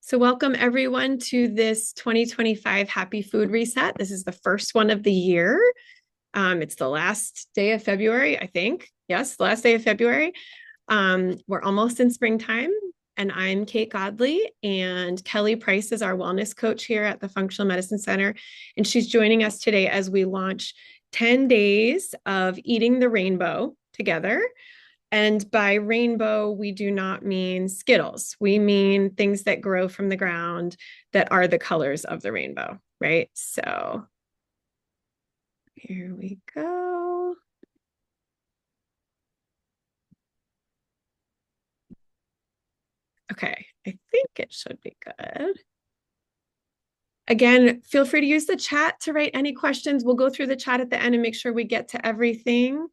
So welcome everyone to this 2025 Happy Food Reset. This is the first one of the year. It's the last day of February, I think. Yes, the last day of February. We're almost in springtime, and I'm Kate Godley, and Kelly Price is our wellness coach here at the Functional Medicine Center, and she's joining us today as we launch 10 days of eating the rainbow together. And by rainbow, we do not mean Skittles. We mean things that grow from the ground that are the colors of the rainbow, right? So here we go. Okay, I think it should be good. Again, feel free to use the chat to write any questions. We'll go through the chat at the end and make sure we get to everything.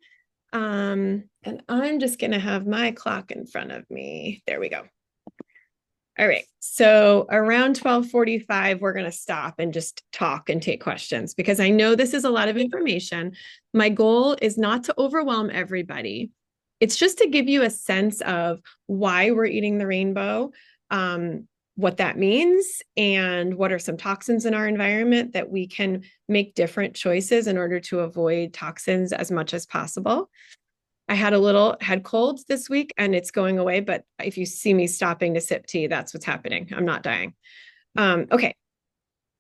And I'm just going to have my clock in front of me. There we go. All right. So around 12:45, we're going to stop and just talk and take questions because I know this is a lot of information. My goal is not to overwhelm everybody. It's just to give you a sense of why we're eating the rainbow, what that means, and what are some toxins in our environment that we can make different choices in order to avoid toxins as much as possible. I had a little head cold this week and it's going away. But if you see me stopping to sip tea, that's what's happening. I'm not dying. Okay.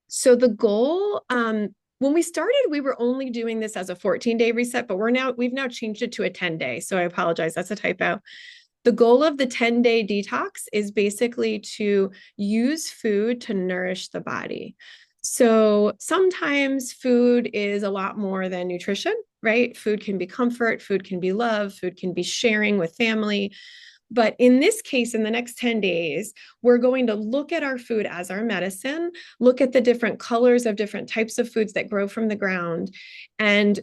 So the goal, when we started, we were only doing this as a 14-day reset, but we've now changed it to a 10-day. So I apologize. That's a typo. The goal of the 10-day detox is basically to use food to nourish the body. So sometimes food is a lot more than nutrition, right? Food can be comfort, food can be love, food can be sharing with family. But in this case, in the next 10 days, we're going to look at our food as our medicine, look at the different colors of different types of foods that grow from the ground, and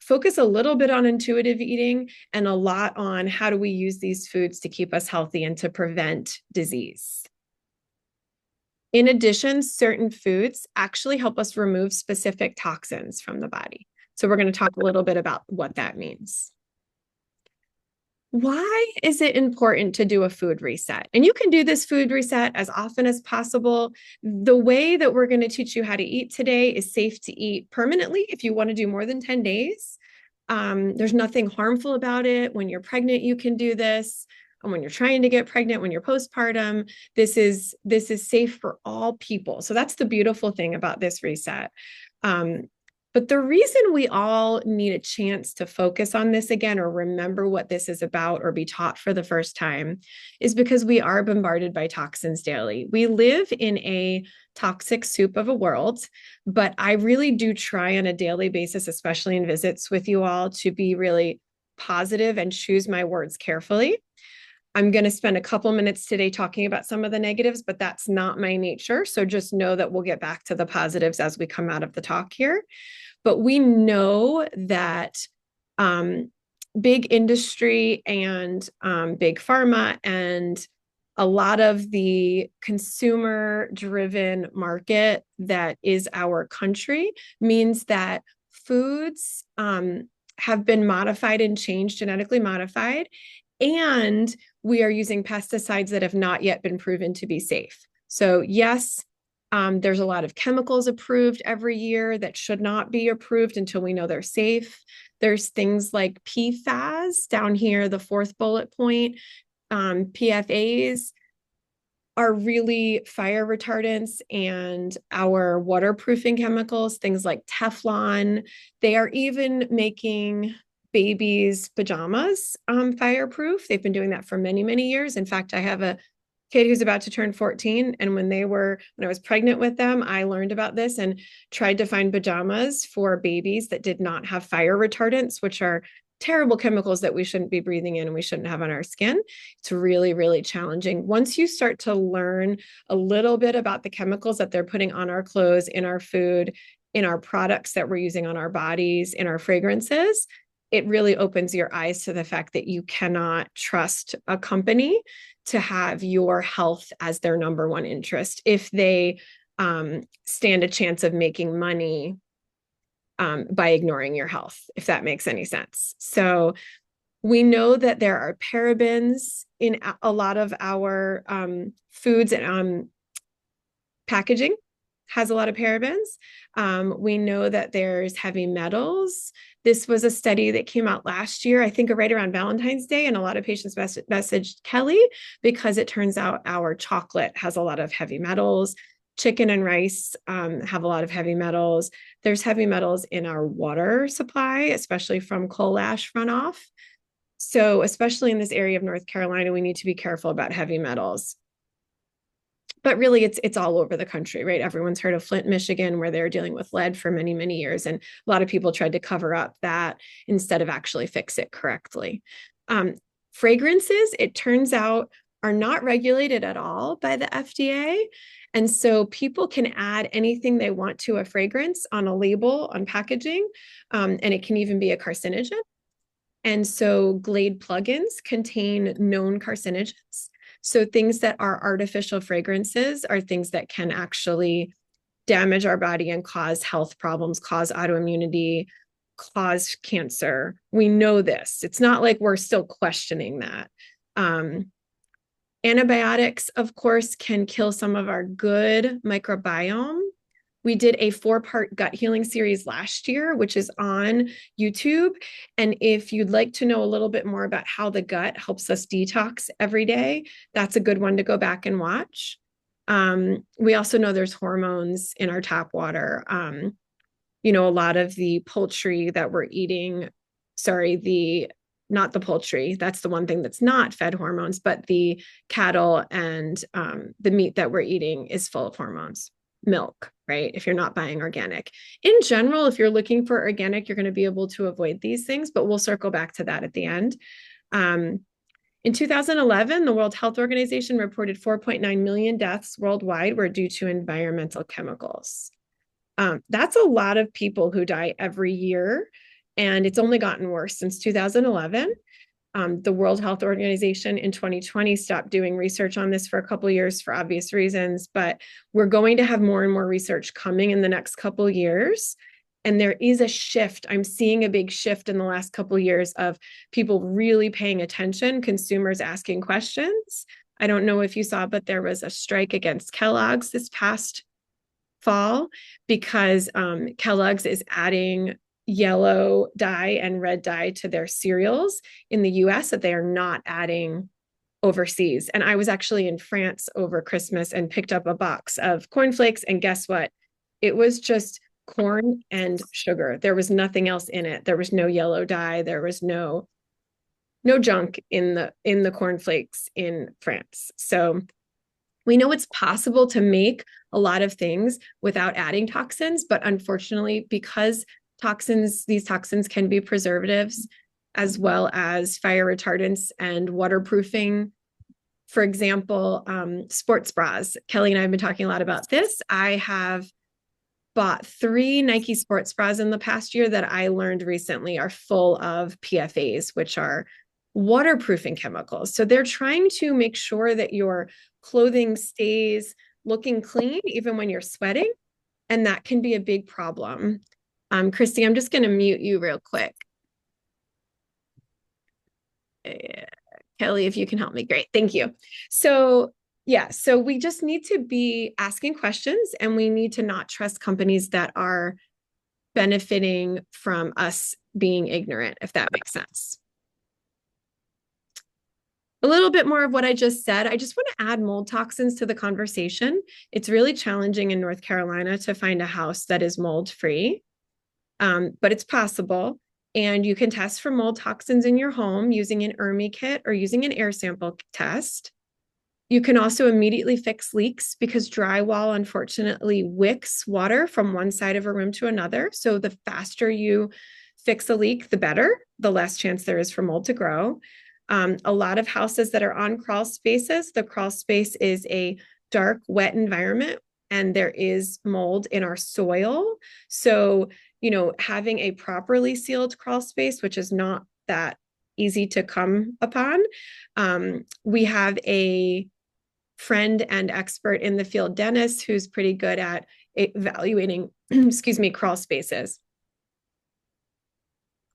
focus a little bit on intuitive eating and a lot on how do we use these foods to keep us healthy and to prevent disease. In addition, certain foods actually help us remove specific toxins from the body. So we're going to talk a little bit about what that means. Why is it important to do a food reset? And you can do this food reset as often as possible. The way that we're going to teach you how to eat today is safe to eat permanently if you want to do more than 10 days. There's nothing harmful about it. When you're pregnant, you can do this. And when you're trying to get pregnant, when you're postpartum, this is safe for all people. So that's the beautiful thing about this reset. But the reason we all need a chance to focus on this again or remember what this is about or be taught for the first time is because we are bombarded by toxins daily. We live in a toxic soup of a world, but I really do try on a daily basis, especially in visits with you all, to be really positive and choose my words carefully. I'm going to spend a couple minutes today talking about some of the negatives, but that's not my nature. So just know that we'll get back to the positives as we come out of the talk here. But we know that big industry and big pharma and a lot of the consumer-driven market that is our country means that foods have been modified and changed, genetically modified, and we are using pesticides that have not yet been proven to be safe. So yes, there's a lot of chemicals approved every year that should not be approved until we know they're safe. There's things like PFAS down here, the fourth bullet point. PFAs are really fire retardants and our waterproofing chemicals, things like Teflon. They are even making babies' pajamas fireproof. They've been doing that for many, many years. In fact, I have a kid who's about to turn 14. And when I was pregnant with them, I learned about this and tried to find pajamas for babies that did not have fire retardants, which are terrible chemicals that we shouldn't be breathing in and we shouldn't have on our skin. It's really, really challenging. Once you start to learn a little bit about the chemicals that they're putting on our clothes, in our food, in our products that we're using on our bodies, in our fragrances, it really opens your eyes to the fact that you cannot trust a company to have your health as their number one interest if they stand a chance of making money by ignoring your health, if that makes any sense. So we know that there are parabens in a lot of our foods and Packaging has a lot of parabens. We know that there's heavy metals. This was a study that came out last year, I think right around Valentine's Day, and a lot of patients messaged Kelly because it turns out our chocolate has a lot of heavy metals. Chicken and rice have a lot of heavy metals. There's heavy metals in our water supply, especially from coal ash runoff. So, especially in this area of North Carolina, we need to be careful about heavy metals. But really, it's all over the country, right? Everyone's heard of Flint, Michigan, where they're dealing with lead for many, many years. And a lot of people tried to cover up that instead of actually fix it correctly. Fragrances, it turns out, are not regulated at all by the FDA. And so people can add anything they want to a fragrance on a label, on packaging, and it can even be a carcinogen. And so Glade plugins contain known carcinogens. So things that are artificial fragrances are things that can actually damage our body and cause health problems, cause autoimmunity, cause cancer. We know this. It's not like we're still questioning that. Antibiotics, of course, can kill some of our good microbiome. We did a 4-part gut healing series last year, which is on YouTube. And if you'd like to know a little bit more about how the gut helps us detox every day, that's a good one to go back and watch. We also know there's hormones in our tap water. A lot of the poultry that we're eating, not the poultry, that's the one thing that's not fed hormones, but the cattle and the meat that we're eating is full of hormones. Milk, right? If you're not buying organic. In general, if you're looking for organic, you're going to be able to avoid these things, but we'll circle back to that at the end. In 2011, the World Health Organization reported 4.9 million deaths worldwide were due to environmental chemicals. That's a lot of people who die every year, and it's only gotten worse since 2011. The World Health Organization in 2020 stopped doing research on this for a couple of years for obvious reasons, but we're going to have more and more research coming in the next couple of years. And there is a shift. I'm seeing a big shift in the last couple of years of people really paying attention, consumers asking questions. I don't know if you saw, but there was a strike against Kellogg's this past fall because Kellogg's is adding yellow dye and red dye to their cereals in the US that they are not adding overseas. And I was actually in France over Christmas and picked up a box of cornflakes. And guess what? It was just corn and sugar. There was nothing else in it. There was no yellow dye. There was no junk in the cornflakes in France. So we know it's possible to make a lot of things without adding toxins, but unfortunately, because these toxins can be preservatives as well as fire retardants and waterproofing. For example, sports bras. Kelly and I have been talking a lot about this. I have bought 3 Nike sports bras in the past year that I learned recently are full of PFAs, which are waterproofing chemicals. So they're trying to make sure that your clothing stays looking clean even when you're sweating. And that can be a big problem. Christy, I'm just going to mute you real quick. Kelly, if you can help me, great. Thank you. So we just need to be asking questions, and we need to not trust companies that are benefiting from us being ignorant, if that makes sense. A little bit more of what I just said. I just want to add mold toxins to the conversation. It's really challenging in North Carolina to find a house that is mold-free. But it's possible. And you can test for mold toxins in your home using an ERMI kit or using an air sample test. You can also immediately fix leaks because drywall, unfortunately, wicks water from one side of a room to another. So the faster you fix a leak, the better, the less chance there is for mold to grow. A lot of houses that are on crawl spaces, the crawl space is a dark, wet environment, and there is mold in our soil. So having a properly sealed crawl space, which is not that easy to come upon. We have a friend and expert in the field, Dennis, who's pretty good at evaluating, crawl spaces.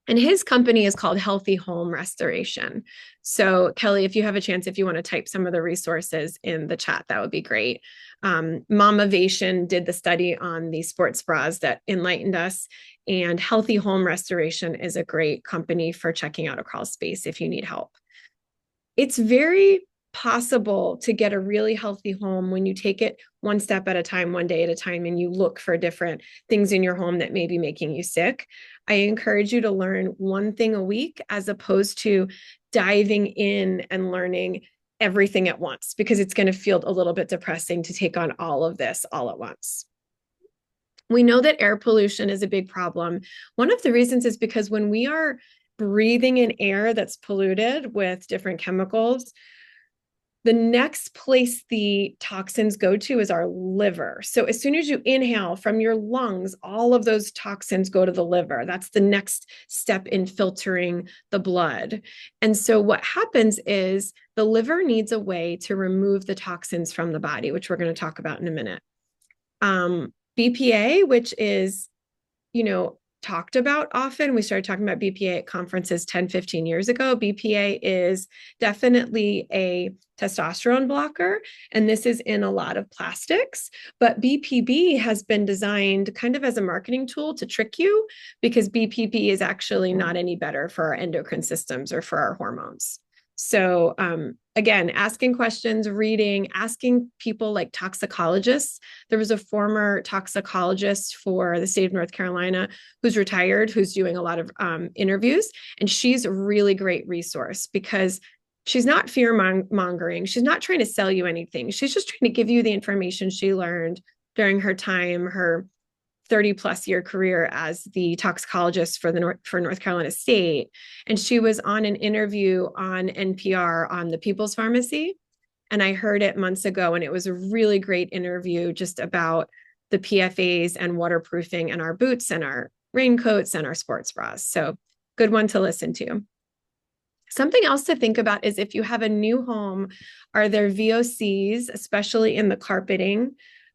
And his company is called Healthy Home Restoration. So, Kelly, if you have a chance, if you want to type some of the resources in the chat, that would be great. Momavation did the study on the sports bras that enlightened us, and Healthy Home Restoration is a great company for checking out a crawl space if you need help. It's very possible to get a really healthy home when you take it one step at a time, one day at a time, and you look for different things in your home that may be making you sick. I encourage you to learn one thing a week as opposed to diving in and learning everything at once, because it's going to feel a little bit depressing to take on all of this all at once. We know that air pollution is a big problem. One of the reasons is because when we are breathing in air that's polluted with different chemicals, the next place the toxins go to is our liver. So as soon as you inhale from your lungs, all of those toxins go to the liver. That's the next step in filtering the blood. And so what happens is the liver needs a way to remove the toxins from the body, which we're going to talk about in a minute. BPA, which is, talked about often. We started talking about BPA at conferences 10, 15 years ago. BPA is definitely a testosterone blocker, and this is in a lot of plastics. But BPB has been designed kind of as a marketing tool to trick you, because BPB is actually not any better for our endocrine systems or for our hormones. So again, asking questions, reading, asking people like toxicologists. There was a former toxicologist for the state of North Carolina who's retired, who's doing a lot of interviews. And she's a really great resource because she's not fear mongering. She's not trying to sell you anything. She's just trying to give you the information she learned during her time, her 30+ year career as the toxicologist for North Carolina State. And she was on an interview on NPR on the People's Pharmacy. And I heard it months ago, and it was a really great interview just about the PFAs and waterproofing and our boots and our raincoats and our sports bras. So good one to listen to. Something else to think about is if you have a new home, are there VOCs, especially in the carpeting?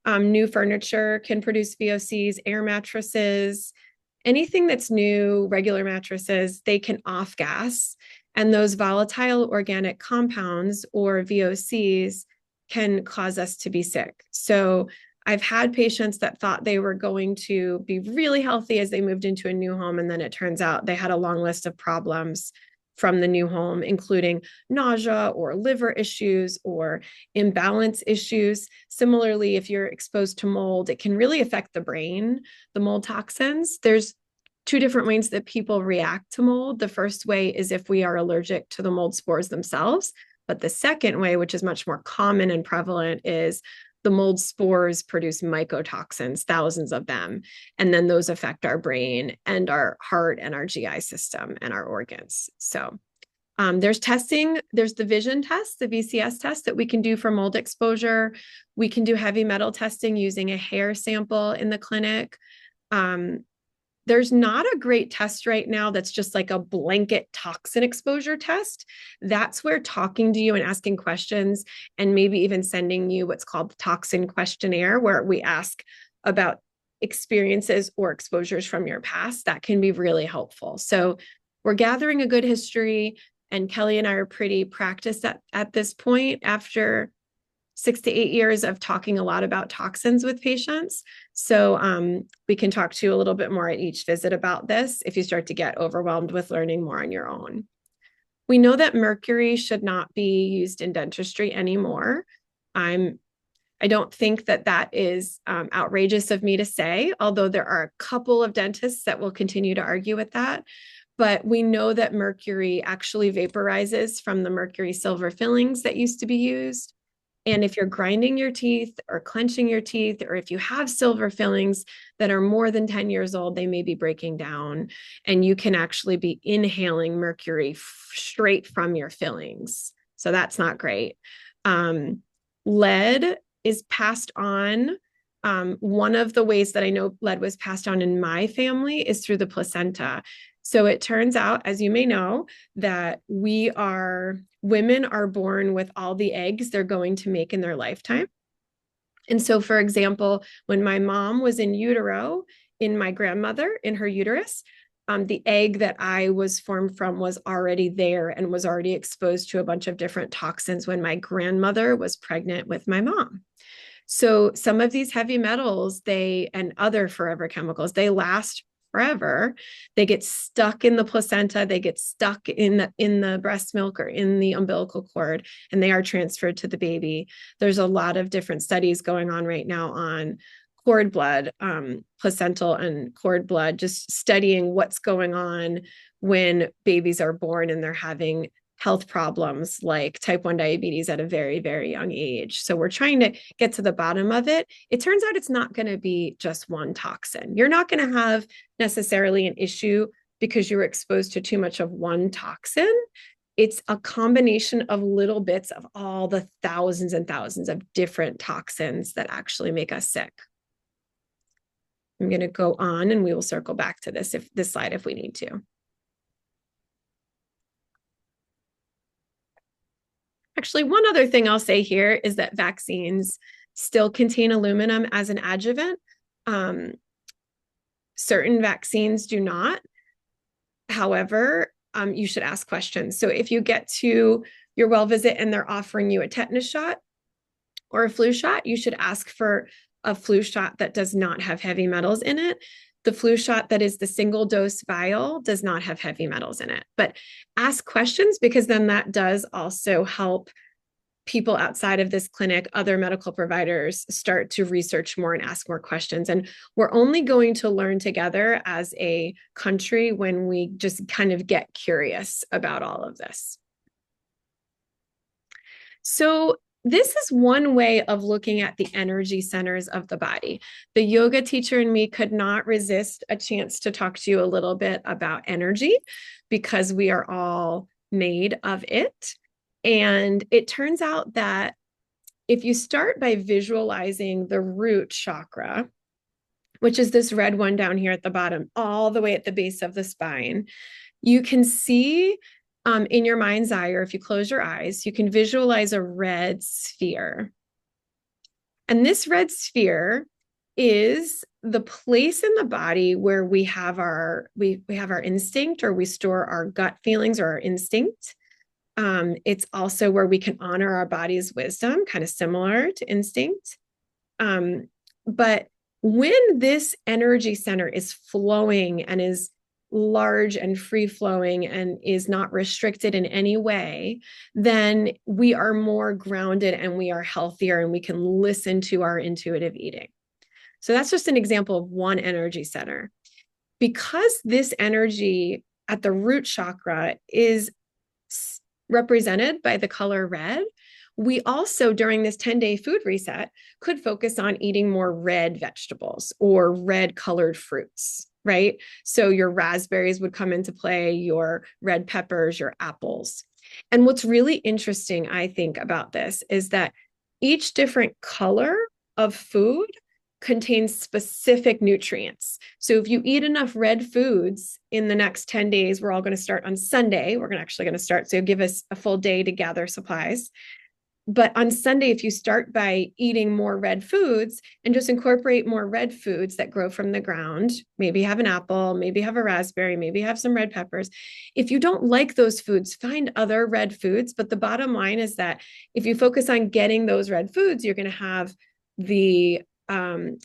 New furniture can produce VOCs, air mattresses, anything that's new, regular mattresses, they can off gas. And those volatile organic compounds, or VOCs, can cause us to be sick. So I've had patients that thought they were going to be really healthy as they moved into a new home, and then it turns out they had a long list of problems from the new home, including nausea or liver issues or imbalance issues. Similarly, if you're exposed to mold, it can really affect the brain, the mold toxins. There's two different ways that people react to mold. The first way is if we are allergic to the mold spores themselves. But the second way, which is much more common and prevalent, is the mold spores produce mycotoxins, thousands of them. And then those affect our brain and our heart and our GI system and our organs. So there's testing. There's the vision test, the VCS test that we can do for mold exposure. We can do heavy metal testing using a hair sample in the clinic. There's not a great test right now that's just like a blanket toxin exposure test. That's where talking to you and asking questions, and maybe even sending you what's called the toxin questionnaire, where we ask about experiences or exposures from your past, that can be really helpful. So we're gathering a good history, and Kelly and I are pretty practiced at this point after 6 to 8 years of talking a lot about toxins with patients. So we can talk to you a little bit more at each visit about this if you start to get overwhelmed with learning more on your own. We know that mercury should not be used in dentistry anymore. I don't think that is outrageous of me to say, although there are a couple of dentists that will continue to argue with that. But we know that mercury actually vaporizes from the mercury silver fillings that used to be used. And if you're grinding your teeth or clenching your teeth, or if you have silver fillings that are more than 10 years old, they may be breaking down, and you can actually be inhaling mercury straight from your fillings. So that's not great. Lead is passed on. One of the ways that I know lead was passed on in my family is through the placenta. So it turns out, as you may know, that women are born with all the eggs they're going to make in their lifetime. And so, for example, when my mom was in utero, in my grandmother, in her uterus, the egg that I was formed from was already there and was already exposed to a bunch of different toxins when my grandmother was pregnant with my mom. So some of these heavy metals, and other forever chemicals, they last forever. They get stuck in the placenta, they get stuck in the breast milk or in the umbilical cord, and they are transferred to the baby. There's a lot of different studies going on right now on cord blood, placental and cord blood, just studying what's going on when babies are born and they're having health problems like type 1 diabetes at a very, very young age. So we're trying to get to the bottom of it. It turns out it's not going to be just one toxin. You're not going to have necessarily an issue because you were exposed to too much of one toxin. It's a combination of little bits of all the thousands and thousands of different toxins that actually make us sick. I'm going to go on and we will circle back to this slide if we need to. Actually, one other thing I'll say here is that vaccines still contain aluminum as an adjuvant. Certain vaccines do not. However, you should ask questions. So if you get to your well visit and they're offering you a tetanus shot or a flu shot, you should ask for a flu shot that does not have heavy metals in it. The flu shot that is the single dose vial does not have heavy metals in it. But ask questions, because then that does also help people outside of this clinic, other medical providers, start to research more and ask more questions. And we're only going to learn together as a country when we just kind of get curious about all of this. So this is one way of looking at the energy centers of the body. The yoga teacher in me could not resist a chance to talk to you a little bit about energy, because we are all made of it. And it turns out that if you start by visualizing the root chakra, which is this red one down here at the bottom, all the way at the base of the spine, you can see in your mind's eye, or if you close your eyes, you can visualize a red sphere. And this red sphere is the place in the body where we have our instinct, or we store our gut feelings or our instinct. It's also where we can honor our body's wisdom, kind of similar to instinct. But when this energy center is flowing and is large and free flowing and is not restricted in any way, then we are more grounded and we are healthier and we can listen to our intuitive eating. So that's just an example of one energy center. Because this energy at the root chakra is represented by the color red, we also, during this 10-day food reset, could focus on eating more red vegetables or red colored fruits, right? So your raspberries would come into play, your red peppers, your apples. And what's really interesting, I think, about this is that each different color of food contains specific nutrients. So if you eat enough red foods in the next 10 days, we're all going to start on Sunday. We're actually going to start. So give us a full day to gather supplies. But on Sunday, if you start by eating more red foods and just incorporate more red foods that grow from the ground, maybe have an apple, maybe have a raspberry, maybe have some red peppers. If you don't like those foods, find other red foods. But the bottom line is that if you focus on getting those red foods, you're going to have the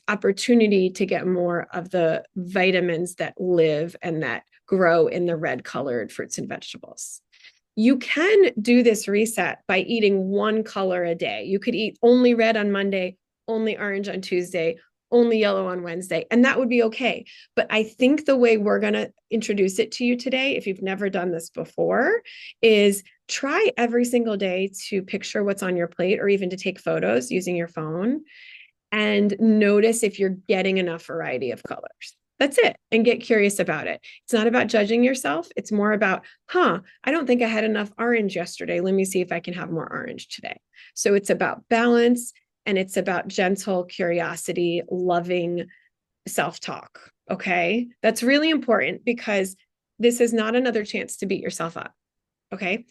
opportunity to get more of the vitamins that live and that grow in the red colored fruits and vegetables. You can do this reset by eating one color a day. You could eat only red on Monday, only orange on Tuesday, only yellow on Wednesday, and that would be okay. But I think the way we're going to introduce it to you today, if you've never done this before, is try every single day to picture what's on your plate, or even to take photos using your phone, and notice if you're getting enough variety of colors. That's it. And get curious about it. It's not about judging yourself. It's more about, I don't think I had enough orange yesterday. Let me see if I can have more orange today. So it's about balance, and it's about gentle curiosity, loving self-talk. Okay. That's really important, because this is not another chance to beat yourself up. Okay.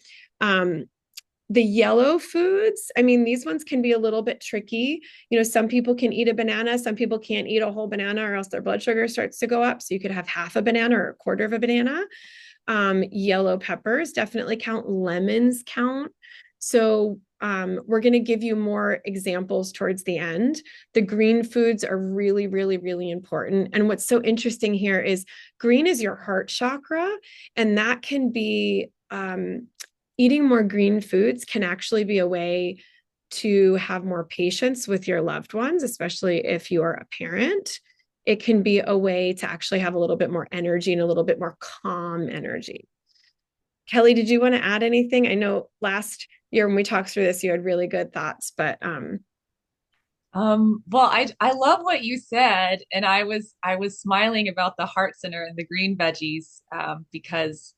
The yellow foods, I mean, these ones can be a little bit tricky. Some people can eat a banana, some people can't eat a whole banana or else their blood sugar starts to go up. So you could have half a banana or a quarter of a banana. Yellow peppers definitely count, lemons count. So we're going to give you more examples towards the end. The green foods are really, really, really important. And what's so interesting here is green is your heart chakra, and that can be eating more green foods can actually be a way to have more patience with your loved ones, especially if you're a parent. It can be a way to actually have a little bit more energy and a little bit more calm energy. Kelly, did you want to add anything? I know last year when we talked through this, you had really good thoughts, but Well, I love what you said, and I was smiling about the heart center and the green veggies, because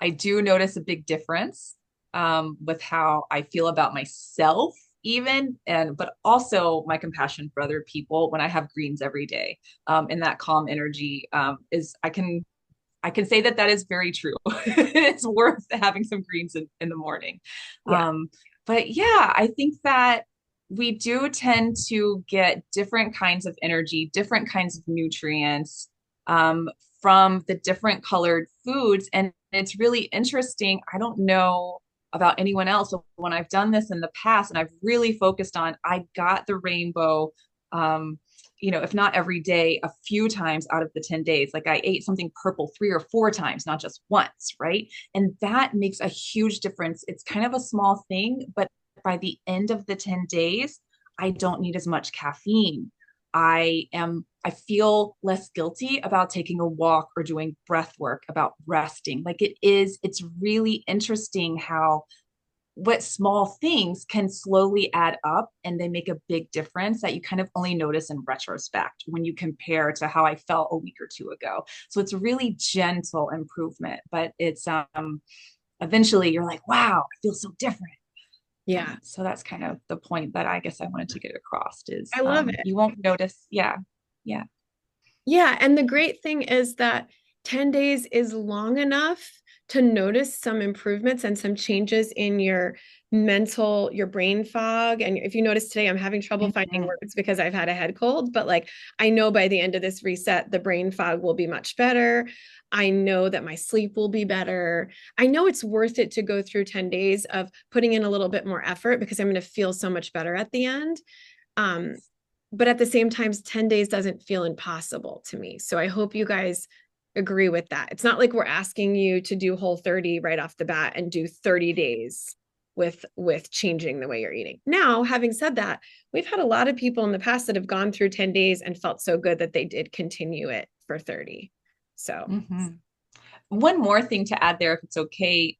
I do notice a big difference, with how I feel about myself, even, and but also my compassion for other people when I have greens every day. And that calm energy, is I can say that that is very true. It's worth having some greens in the morning. yeah. Um, but yeah, I think that we do tend to get different kinds of energy, different kinds of nutrients, from the different colored foods. And it's really interesting. I don't know about anyone else. So when I've done this in the past and I've really focused on, I got the rainbow, um, if not every day, a few times out of the 10 days. Like I ate something purple 3 or 4 times, not just once, right? And that makes a huge difference. It's kind of a small thing, but by the end of the 10 days, I don't need as much caffeine. I feel less guilty about taking a walk or doing breath work, about resting. Like it's really interesting how what small things can slowly add up and they make a big difference that you kind of only notice in retrospect when you compare to how I felt a week or two ago. So it's really gentle improvement, but it's eventually you're like, wow, I feel so different. Yeah. So that's kind of the point that I guess I wanted to get across is, I love it. you won't notice. Yeah. Yeah. Yeah. And the great thing is that 10 days is long enough to notice some improvements and some changes in your brain fog. And if you notice today, I'm having trouble finding Mhm. words because I've had a head cold, but like I know by the end of this reset, the brain fog will be much better. I know that my sleep will be better. I know it's worth it to go through 10 days of putting in a little bit more effort because I'm going to feel so much better at the end. Um, but at the same time, 10 days doesn't feel impossible to me. So I hope you guys agree with that. It's not like we're asking you to do whole 30 right off the bat and do 30 days with changing the way you're eating. Now, having said that, we've had a lot of people in the past that have gone through 10 days and felt so good that they did continue it for 30. So, Mhm. One more thing to add there, if it's okay.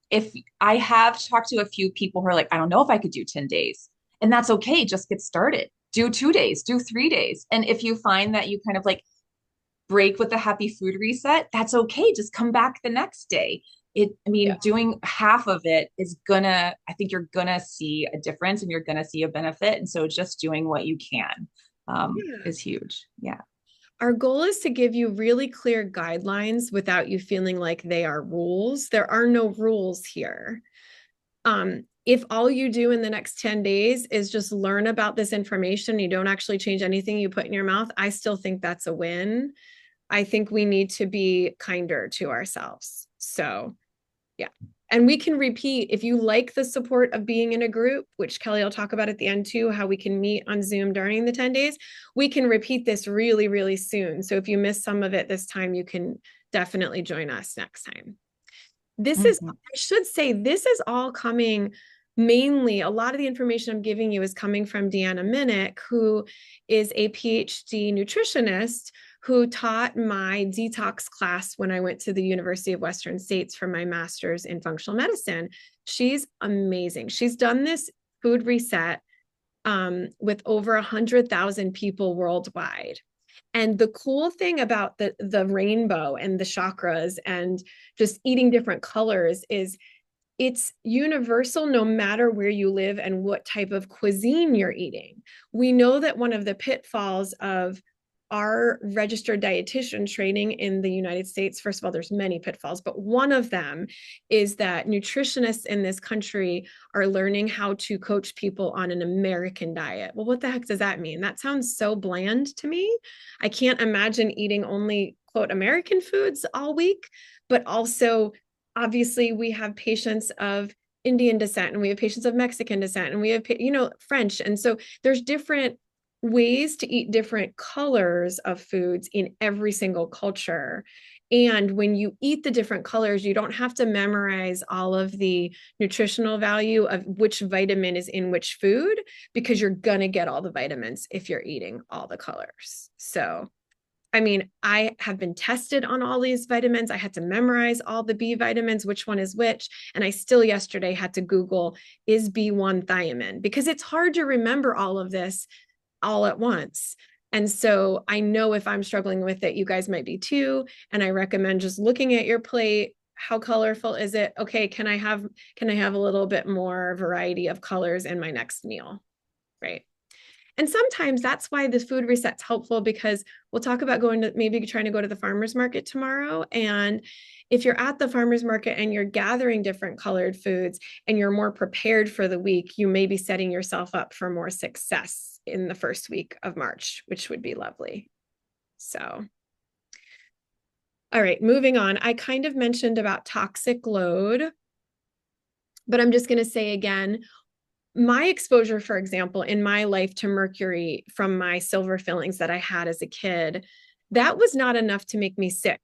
If I have talked to a few people who are like, I don't know if I could do 10 days, and that's okay. Just get started. Do 2 days, do 3 days. And if you find that you kind of like break with the happy food reset, that's okay. Just come back the next day. I yeah. mean, doing half of it is I think you're gonna see a difference and you're gonna see a benefit. And so just doing what you can, Yeah. is huge. Yeah. Our goal is to give you really clear guidelines without you feeling like they are rules. There are no rules here. If all you do in the next 10 days is just learn about this information, you don't actually change anything you put in your mouth, I still think that's a win. I think we need to be kinder to ourselves. So, yeah. And we can repeat if you like the support of being in a group, which Kelly will talk about at the end too, how we can meet on Zoom during the 10 days. We can repeat this really, really soon. So if you miss some of it this time, you can definitely join us next time. I Mhm. should say, this is all coming mainly, a lot of the information I'm giving you is coming from Deanna Minnick, who is a PhD nutritionist who taught my detox class when I went to the University of Western States for my master's in functional medicine. She's amazing. She's done this food reset with over 100,000 people worldwide. And the cool thing about the rainbow and the chakras and just eating different colors is it's universal no matter where you live and what type of cuisine you're eating. We know that one of the pitfalls of our registered dietitian training in the United States, first of all, there's many pitfalls, but one of them is that nutritionists in this country are learning how to coach people on an American diet. Well, what the heck does that mean? That sounds so bland to me. I can't imagine eating only, quote, American foods all week, but also, obviously, we have patients of Indian descent and we have patients of Mexican descent and we have, French. And so there's different ways to eat different colors of foods in every single culture. And when you eat the different colors, you don't have to memorize all of the nutritional value of which vitamin is in which food, because you're going to get all the vitamins if you're eating all the colors. So, I mean, I have been tested on all these vitamins. I had to memorize all the B vitamins, which one is which. And I still yesterday had to Google, is B1 thiamine? Because it's hard to remember all of this all at once. And so I know if I'm struggling with it, you guys might be too. And I recommend just looking at your plate. How colorful is it? Okay, can I have a little bit more variety of colors in my next meal? Right. And sometimes that's why the food reset's helpful, because we'll talk about maybe trying to go to the farmer's market tomorrow. And if you're at the farmer's market and you're gathering different colored foods and you're more prepared for the week, you may be setting yourself up for more success in the first week of March, which would be lovely. So, all right, moving on. I kind of mentioned about toxic load, but I'm just going to say again, my exposure, for example, in my life to mercury from my silver fillings that I had as a kid, that was not enough to make me sick.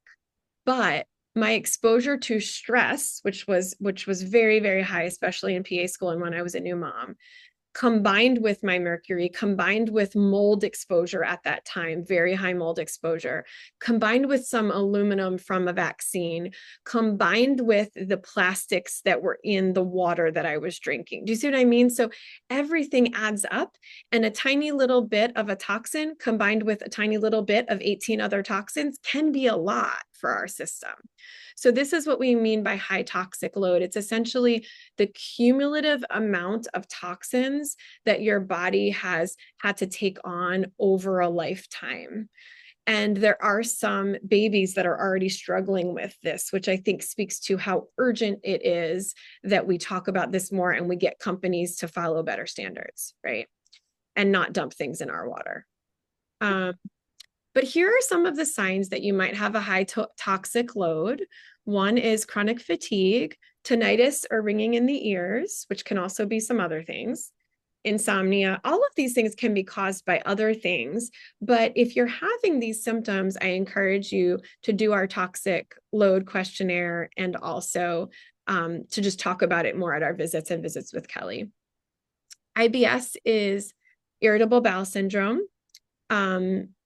But my exposure to stress, which was very, very high, especially in PA school and when I was a new mom, combined with my mercury, combined with mold exposure at that time, very high mold exposure, combined with some aluminum from a vaccine, combined with the plastics that were in the water that I was drinking. Do you see what I mean? So everything adds up, and a tiny little bit of a toxin combined with a tiny little bit of 18 other toxins can be a lot for our system. So this is what we mean by high toxic load. It's essentially the cumulative amount of toxins that your body has had to take on over a lifetime. And there are some babies that are already struggling with this, which I think speaks to how urgent it is that we talk about this more and we get companies to follow better standards, right? And not dump things in our water. But here are some of the signs that you might have a high toxic load. One is chronic fatigue, tinnitus or ringing in the ears, which can also be some other things, insomnia. All of these things can be caused by other things. But if you're having these symptoms, I encourage you to do our toxic load questionnaire and also to just talk about it more at our visits and visits with Kelly. IBS is irritable bowel syndrome.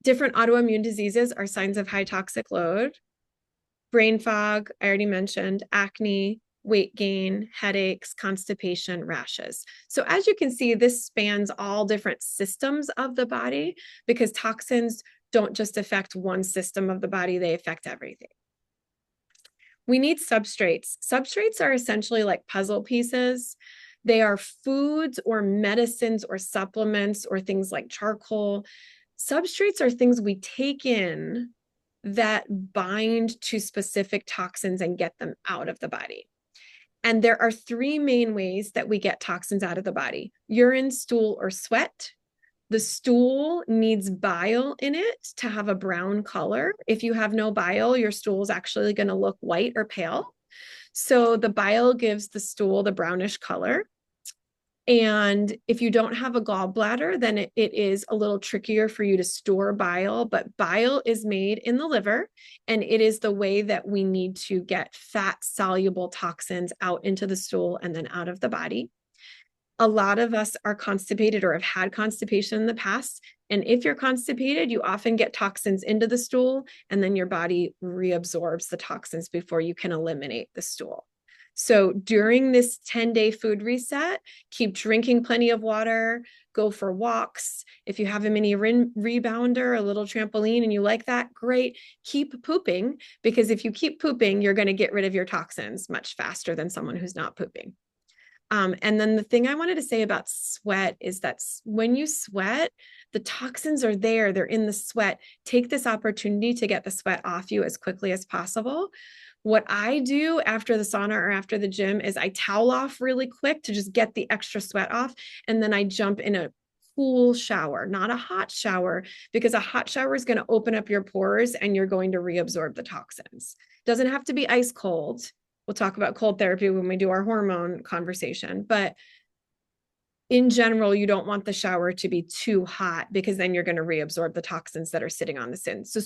Different autoimmune diseases are signs of high toxic load. Brain fog, I already mentioned, acne, weight gain, headaches, constipation, rashes. So as you can see, this spans all different systems of the body, because toxins don't just affect one system of the body, they affect everything. We need substrates. Substrates are essentially like puzzle pieces. They are foods or medicines or supplements or things like charcoal. Substrates are things we take in that bind to specific toxins and get them out of the body. And there are three main ways that we get toxins out of the body: urine, stool, or sweat. The stool needs bile in it to have a brown color. If you have no bile, your stool is actually going to look white or pale. So the bile gives the stool the brownish color. And if you don't have a gallbladder, then it is a little trickier for you to store bile, but bile is made in the liver, and it is the way that we need to get fat soluble toxins out into the stool and then out of the body. A lot of us are constipated or have had constipation in the past. And if you're constipated, you often get toxins into the stool, and then your body reabsorbs the toxins before you can eliminate the stool. So during this 10-day food reset, keep drinking plenty of water, go for walks. If you have a mini rebounder, a little trampoline, and you like that, great. Keep pooping, because if you keep pooping, you're going to get rid of your toxins much faster than someone who's not pooping. And then the thing I wanted to say about sweat is that when you sweat, the toxins are there, they're in the sweat. Take this opportunity to get the sweat off you as quickly as possible. What I do after the sauna or after the gym is I towel off really quick to just get the extra sweat off. And then I jump in a cool shower, not a hot shower, because a hot shower is going to open up your pores and you're going to reabsorb the toxins. Doesn't have to be ice cold. We'll talk about cold therapy when we do our hormone conversation, but in general, you don't want the shower to be too hot because then you're going to reabsorb the toxins that are sitting on the skin. So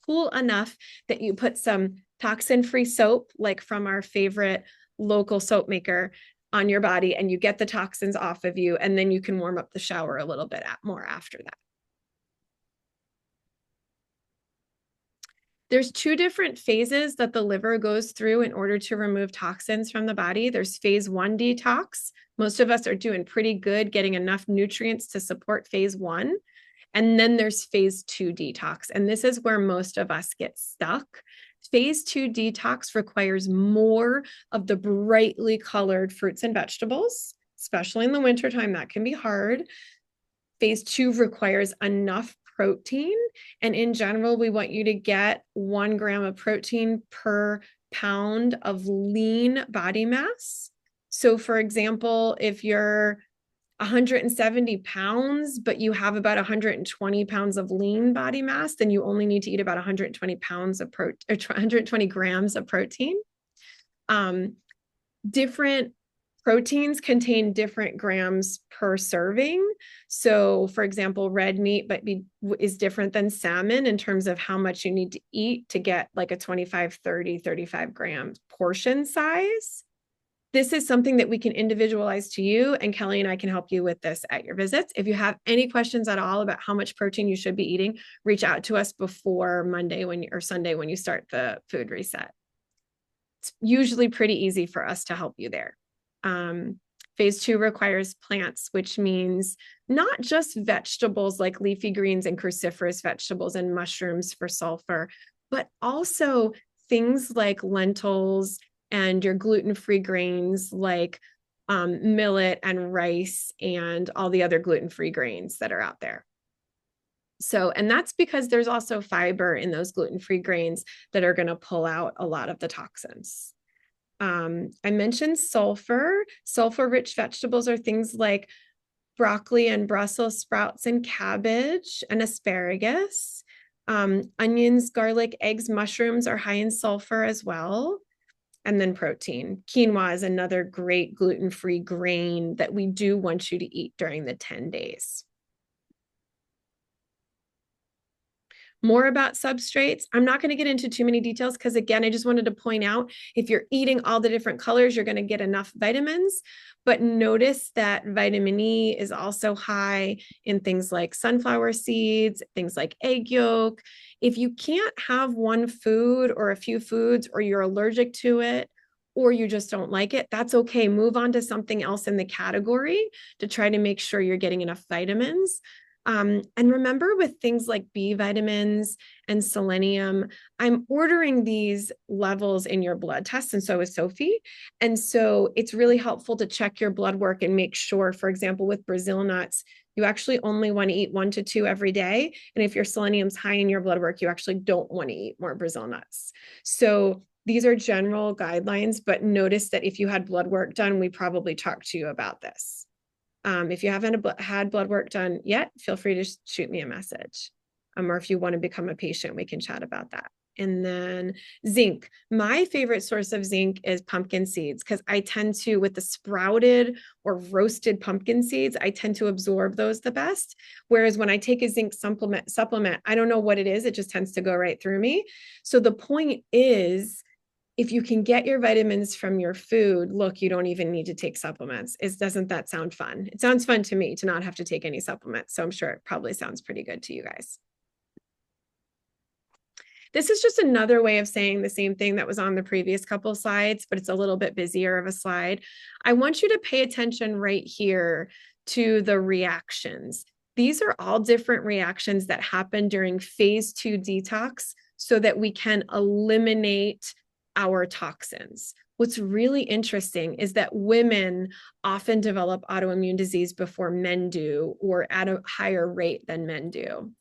cool enough that you put some toxin-free soap, like from our favorite local soap maker, on your body, and you get the toxins off of you, and then you can warm up the shower a little bit more after that. There's two different phases that the liver goes through in order to remove toxins from the body. There's phase 1 detox. Most of us are doing pretty good getting enough nutrients to support phase 1. And then there's phase 2 detox. And this is where most of us get stuck. Phase 2 detox requires more of the brightly colored fruits and vegetables, especially in the wintertime. That can be hard. Phase 2 requires enough protein. And in general, we want you to get 1 gram of protein per pound of lean body mass. So for example, if you're 170 pounds, but you have about 120 pounds of lean body mass, then you only need to eat about 120 pounds of protein, or 120 grams of protein. Different proteins contain different grams per serving. So for example, red meat is different than salmon in terms of how much you need to eat to get like a 25, 30, 35 gram portion size. This is something that we can individualize to you, and Kelly and I can help you with this at your visits. If you have any questions at all about how much protein you should be eating, reach out to us before Monday or Sunday when you start the food reset. It's usually pretty easy for us to help you there. Phase 2 requires plants, which means not just vegetables like leafy greens and cruciferous vegetables and mushrooms for sulfur, but also things like lentils and your gluten-free grains like millet and rice and all the other gluten-free grains that are out there. So, and that's because there's also fiber in those gluten-free grains that are going to pull out a lot of the toxins. I mentioned sulfur. Sulfur-rich vegetables are things like broccoli and Brussels sprouts and cabbage and asparagus. Onions, garlic, eggs, mushrooms are high in sulfur as well. And then protein. Quinoa is another great gluten-free grain that we do want you to eat during the 10 days. More about substrates. I'm not going to get into too many details because, again, I just wanted to point out if you're eating all the different colors, you're going to get enough vitamins. But notice that vitamin E is also high in things like sunflower seeds, things like egg yolk. If you can't have one food or a few foods, or you're allergic to it, or you just don't like it, that's okay. Move on to something else in the category to try to make sure you're getting enough vitamins. And remember, with things like B vitamins and selenium, I'm ordering these levels in your blood test, and so is Sophie. And so it's really helpful to check your blood work and make sure, for example, with Brazil nuts, you actually only want to eat 1 to 2 every day. And if your selenium's high in your blood work, you actually don't want to eat more Brazil nuts. So these are general guidelines, but notice that if you had blood work done, we probably talked to you about this. If you haven't had blood work done yet, feel free to shoot me a message. Or if you want to become a patient, we can chat about that. And then zinc. My favorite source of zinc is pumpkin seeds, because I tend to, with the sprouted or roasted pumpkin seeds, I tend to absorb those the best. Whereas when I take a zinc supplement, I don't know what it is. It just tends to go right through me. So the point is, if you can get your vitamins from your food, look, you don't even need to take supplements. Doesn't that sound fun? It sounds fun to me to not have to take any supplements. So I'm sure it probably sounds pretty good to you guys. This is just another way of saying the same thing that was on the previous couple slides, but it's a little bit busier of a slide. I want you to pay attention right here to the reactions. These are all different reactions that happen during phase 2 detox so that we can eliminate our toxins. what's really interesting is that women often develop autoimmune disease before men do, or at a higher rate than men do.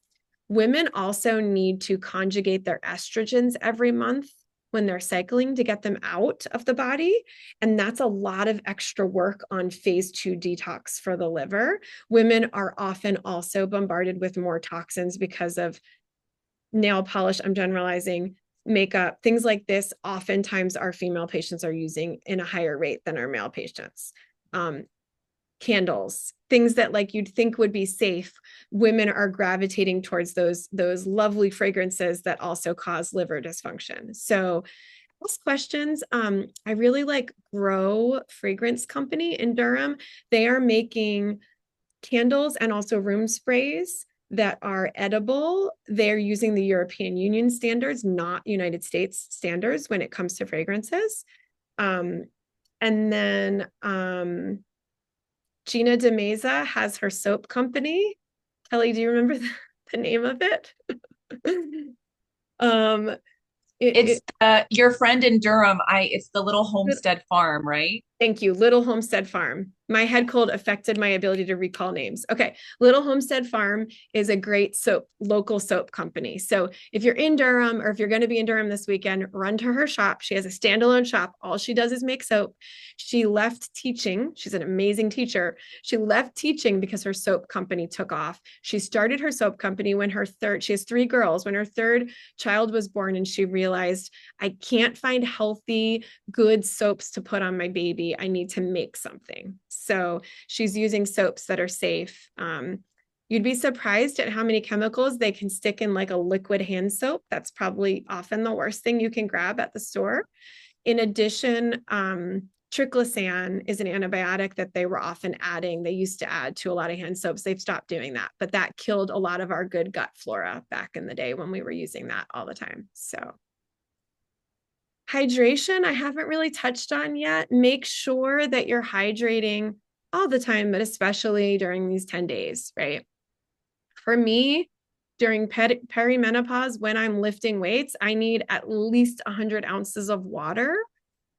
Women also need to conjugate their estrogens every month when they're cycling to get them out of the body. And that's a lot of extra work on phase 2 detox for the liver. Women are often also bombarded with more toxins because of nail polish, I'm generalizing, makeup, things like this. Oftentimes, our female patients are using in a higher rate than our male patients. Candles, things that like you'd think would be safe, women are gravitating towards those lovely fragrances that also cause liver dysfunction. So ask questions. I really like Grow Fragrance Company in Durham. They are making candles and also room sprays that are edible. They're using the European Union standards, not United States standards when it comes to fragrances. And then Gina DeMeza has her soap company. Kelly, do you remember the name of it? um, It's it, your friend in Durham. It's the little homestead farm, right? Thank you. Little Homestead Farm. My head cold affected my ability to recall names. Okay. Little Homestead Farm is a great local soap company. So if you're in Durham or if you're going to be in Durham this weekend, run to her shop. She has a standalone shop. All she does is make soap. She left teaching. She's an amazing teacher. She left teaching because her soap company took off. She started her soap company when she has 3 girls, when her 3rd child was born, and she realized, I can't find healthy, good soaps to put on my baby. I need to make something. So she's using soaps that are safe. You'd be surprised at how many chemicals they can stick in like a liquid hand soap. That's probably often the worst thing you can grab at the store. In addition, triclosan is an antibiotic that they were often adding. They used to add to a lot of hand soaps. They've stopped doing that, but that killed a lot of our good gut flora back in the day when we were using that all the time. So hydration, I haven't really touched on yet. Make sure that you're hydrating all the time, but especially during these 10 days, right? For me, during perimenopause, when I'm lifting weights, I need at least 100 ounces of water.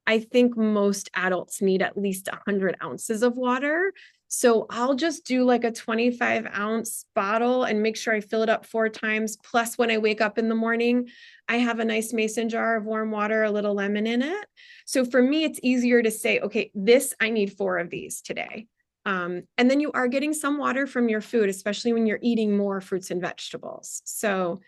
I think most adults need at least 100 ounces of water. So I'll just do like a 25-ounce bottle and make sure I fill it up 4 times. Plus, when I wake up in the morning, I have a nice mason jar of warm water, a little lemon in it. So for me, it's easier to say, okay, I need 4 of these today. And then you are getting some water from your food, especially when you're eating more fruits and vegetables. So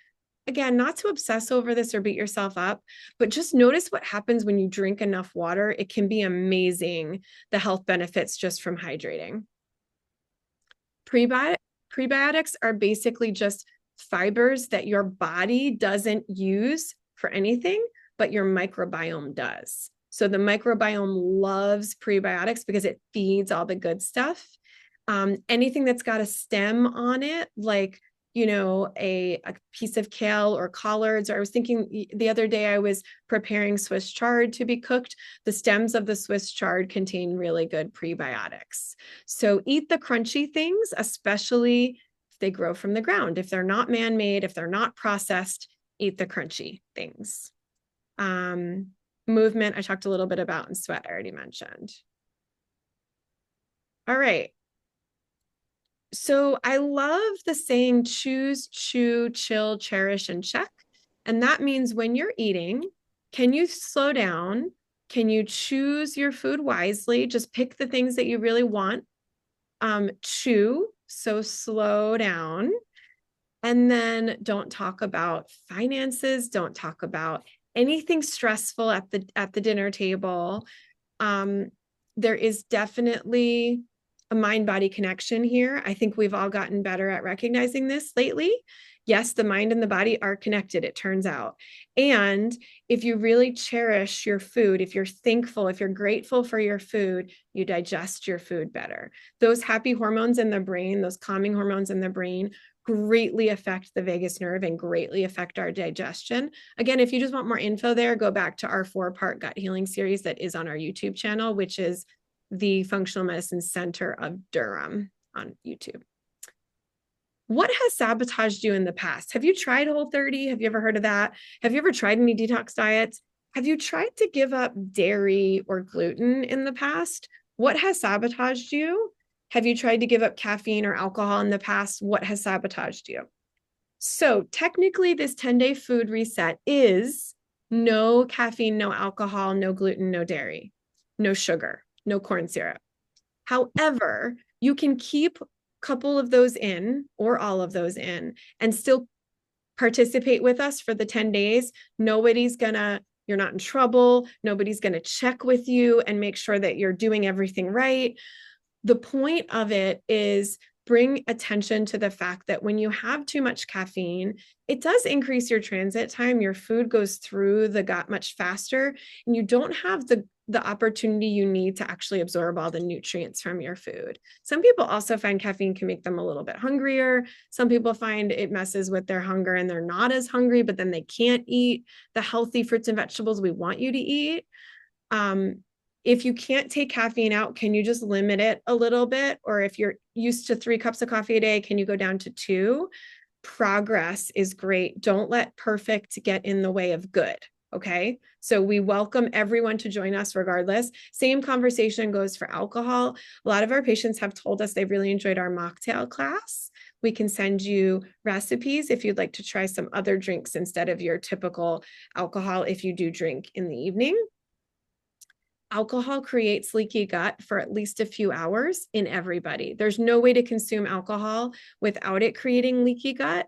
again, not to obsess over this or beat yourself up, but just notice what happens when you drink enough water. It can be amazing, the health benefits just from hydrating. Prebiotics are basically just fibers that your body doesn't use for anything, but your microbiome does. So the microbiome loves prebiotics because it feeds all the good stuff. Anything that's got a stem on it, like a piece of kale or collards, or I was thinking the other day I was preparing Swiss chard to be cooked. The stems of the Swiss chard contain really good prebiotics. So eat the crunchy things, especially if they grow from the ground. If they're not man-made, if they're not processed, eat the crunchy things. Movement, I talked a little bit about, and sweat, I already mentioned. All right. So I love the saying choose, chew, chill, cherish, and check. And that means when you're eating, can you slow down? Can you choose your food wisely? Just pick the things that you really want. Chew, so slow down. And then don't talk about finances, don't talk about anything stressful at the dinner table. There is definitely a mind-body connection here. I think we've all gotten better at recognizing this lately. Yes, the mind and the body are connected, it turns out. And if you really cherish your food, if you're thankful, if you're grateful for your food, you digest your food better. Those happy hormones in the brain, those calming hormones in the brain, greatly affect the vagus nerve and greatly affect our digestion. Again, if you just want more info there, go back to our 4-part gut healing series that is on our YouTube channel, which is the Functional Medicine Center of Durham on YouTube. What has sabotaged you in the past? Have you tried Whole30? Have you ever heard of that? Have you ever tried any detox diets? Have you tried to give up dairy or gluten in the past? What has sabotaged you? Have you tried to give up caffeine or alcohol in the past? What has sabotaged you? So, technically, this 10-day food reset is no caffeine, no alcohol, no gluten, no dairy, no sugar, no corn syrup. However, you can keep a couple of those in or all of those in and still participate with us for the 10 days. You're not in trouble. Nobody's going to check with you and make sure that you're doing everything right. The point of it is bring attention to the fact that when you have too much caffeine, it does increase your transit time. Your food goes through the gut much faster, and you don't have the opportunity you need to actually absorb all the nutrients from your food. Some people also find caffeine can make them a little bit hungrier. Some people find it messes with their hunger and they're not as hungry, but then they can't eat the healthy fruits and vegetables we want you to eat. If you can't take caffeine out, can you just limit it a little bit? Or if you're used to 3 cups of coffee a day, can you go down to 2? Progress is great. Don't let perfect get in the way of good. Okay. So we welcome everyone to join us regardless. Same conversation goes for alcohol. A lot of our patients have told us they really enjoyed our mocktail class. We can send you recipes if you'd like to try some other drinks instead of your typical alcohol if you do drink in the evening. Alcohol creates leaky gut for at least a few hours in everybody. There's no way to consume alcohol without it creating leaky gut.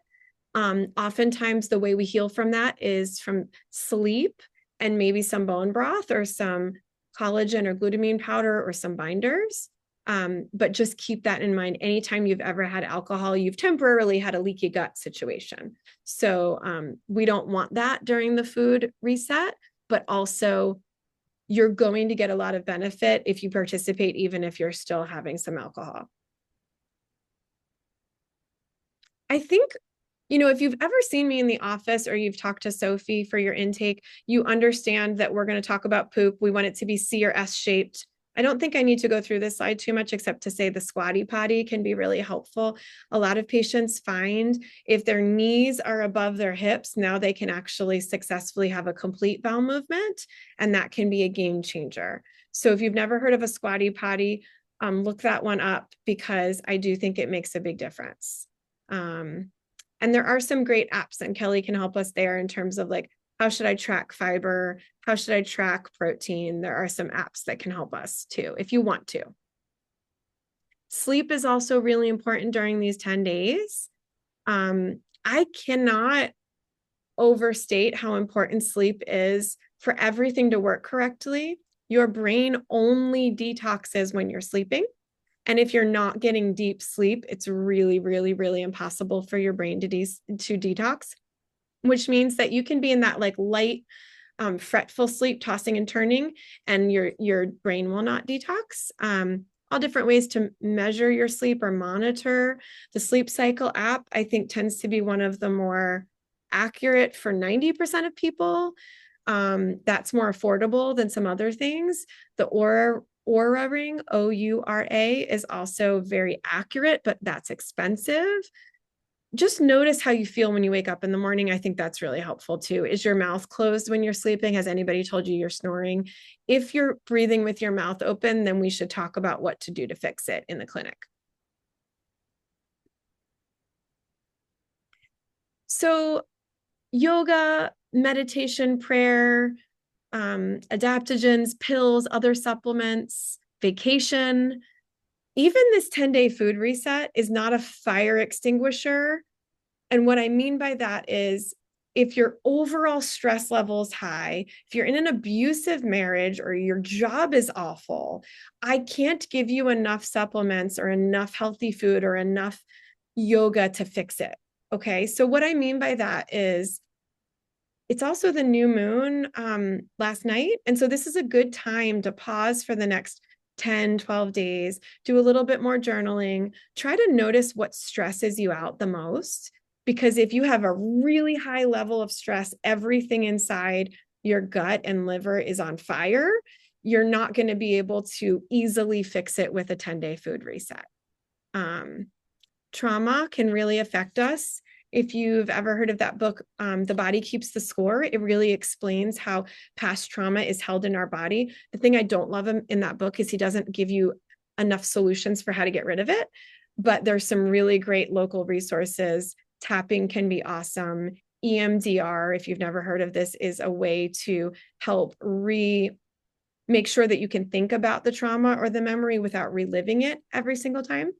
Oftentimes, the way we heal from that is from sleep and maybe some bone broth or some collagen or glutamine powder or some binders. But just keep that in mind. Anytime you've ever had alcohol, you've temporarily had a leaky gut situation. So we don't want that during the food reset, but also you're going to get a lot of benefit if you participate, even if you're still having some alcohol. I think, if you've ever seen me in the office or you've talked to Sophie for your intake, you understand that we're going to talk about poop. We want it to be C or S shaped. I don't think I need to go through this slide too much, except to say the squatty potty can be really helpful. A lot of patients find if their knees are above their hips, now they can actually successfully have a complete bowel movement, and that can be a game changer. So if you've never heard of a squatty potty, look that one up because I do think it makes a big difference. And there are some great apps, and Kelly can help us there in terms of like, how should I track fiber? How should I track protein? There are some apps that can help us too, if you want to. Sleep is also really important during these 10 days. I cannot overstate how important sleep is for everything to work correctly. Your brain only detoxes when you're sleeping. And if you're not getting deep sleep, it's really, really, really impossible for your brain to detox, which means that you can be in that like light, fretful sleep, tossing and turning, and your brain will not detox. All different ways to measure your sleep or monitor. The Sleep Cycle app, I think, tends to be one of the more accurate for 90% of people. That's more affordable than some other things. The Oura ring, OURA, is also very accurate, but that's expensive. Just notice how you feel when you wake up in the morning. I think that's really helpful too. Is your mouth closed when you're sleeping? Has anybody told you you're snoring? If you're breathing with your mouth open, then we should talk about what to do to fix it in the clinic. So yoga, meditation, prayer, adaptogens, pills, other supplements, vacation. Even this 10-day food reset is not a fire extinguisher. And what I mean by that is if your overall stress level is high, if you're in an abusive marriage or your job is awful, I can't give you enough supplements or enough healthy food or enough yoga to fix it. Okay. So what I mean by that is it's also the new moon last night. And so this is a good time to pause for the next 10, 12 days, do a little bit more journaling, try to notice what stresses you out the most. Because if you have a really high level of stress, everything inside your gut and liver is on fire, you're not going to be able to easily fix it with a 10-day food reset. Trauma can really affect us If you've ever heard of that book, The Body Keeps the Score, it really explains how past trauma is held in our body. The thing I don't love in that book is he doesn't give you enough solutions for how to get rid of it, but there's some really great local resources. Tapping can be awesome. EMDR, if you've never heard of this, is a way to help make sure that you can think about the trauma or the memory without reliving it every single time.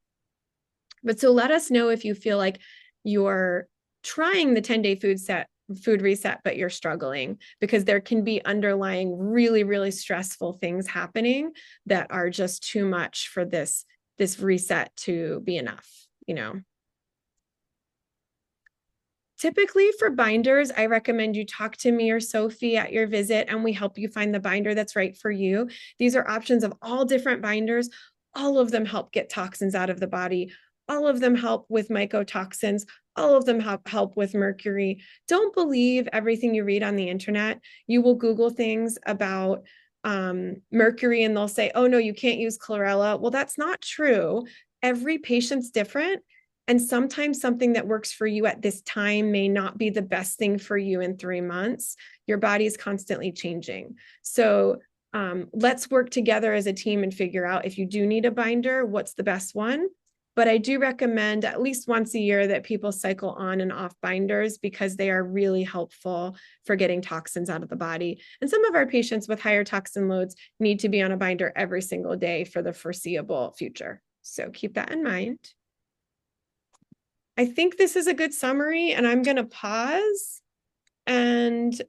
But so let us know if you feel like you're trying the 10-day food reset, but you're struggling, because there can be underlying really, really stressful things happening that are just too much for this reset to be enough, you know. Typically for binders, I recommend you talk to me or Sophie at your visit and we help you find the binder that's right for you. These are options of all different binders. All of them help get toxins out of the body. All of them help with mycotoxins. All of them help with mercury. Don't believe everything you read on the internet. You will Google things about mercury and they'll say, oh no, you can't use chlorella. Well, that's not true. Every patient's different. And sometimes something that works for you at this time may not be the best thing for you in 3 months. Your body is constantly changing. So let's work together as a team and figure out, if you do need a binder, what's the best one. But I do recommend at least once a year that people cycle on and off binders, because they are really helpful for getting toxins out of the body. And some of our patients with higher toxin loads need to be on a binder every single day for the foreseeable future. So keep that in mind. I think this is a good summary, and I'm going to pause and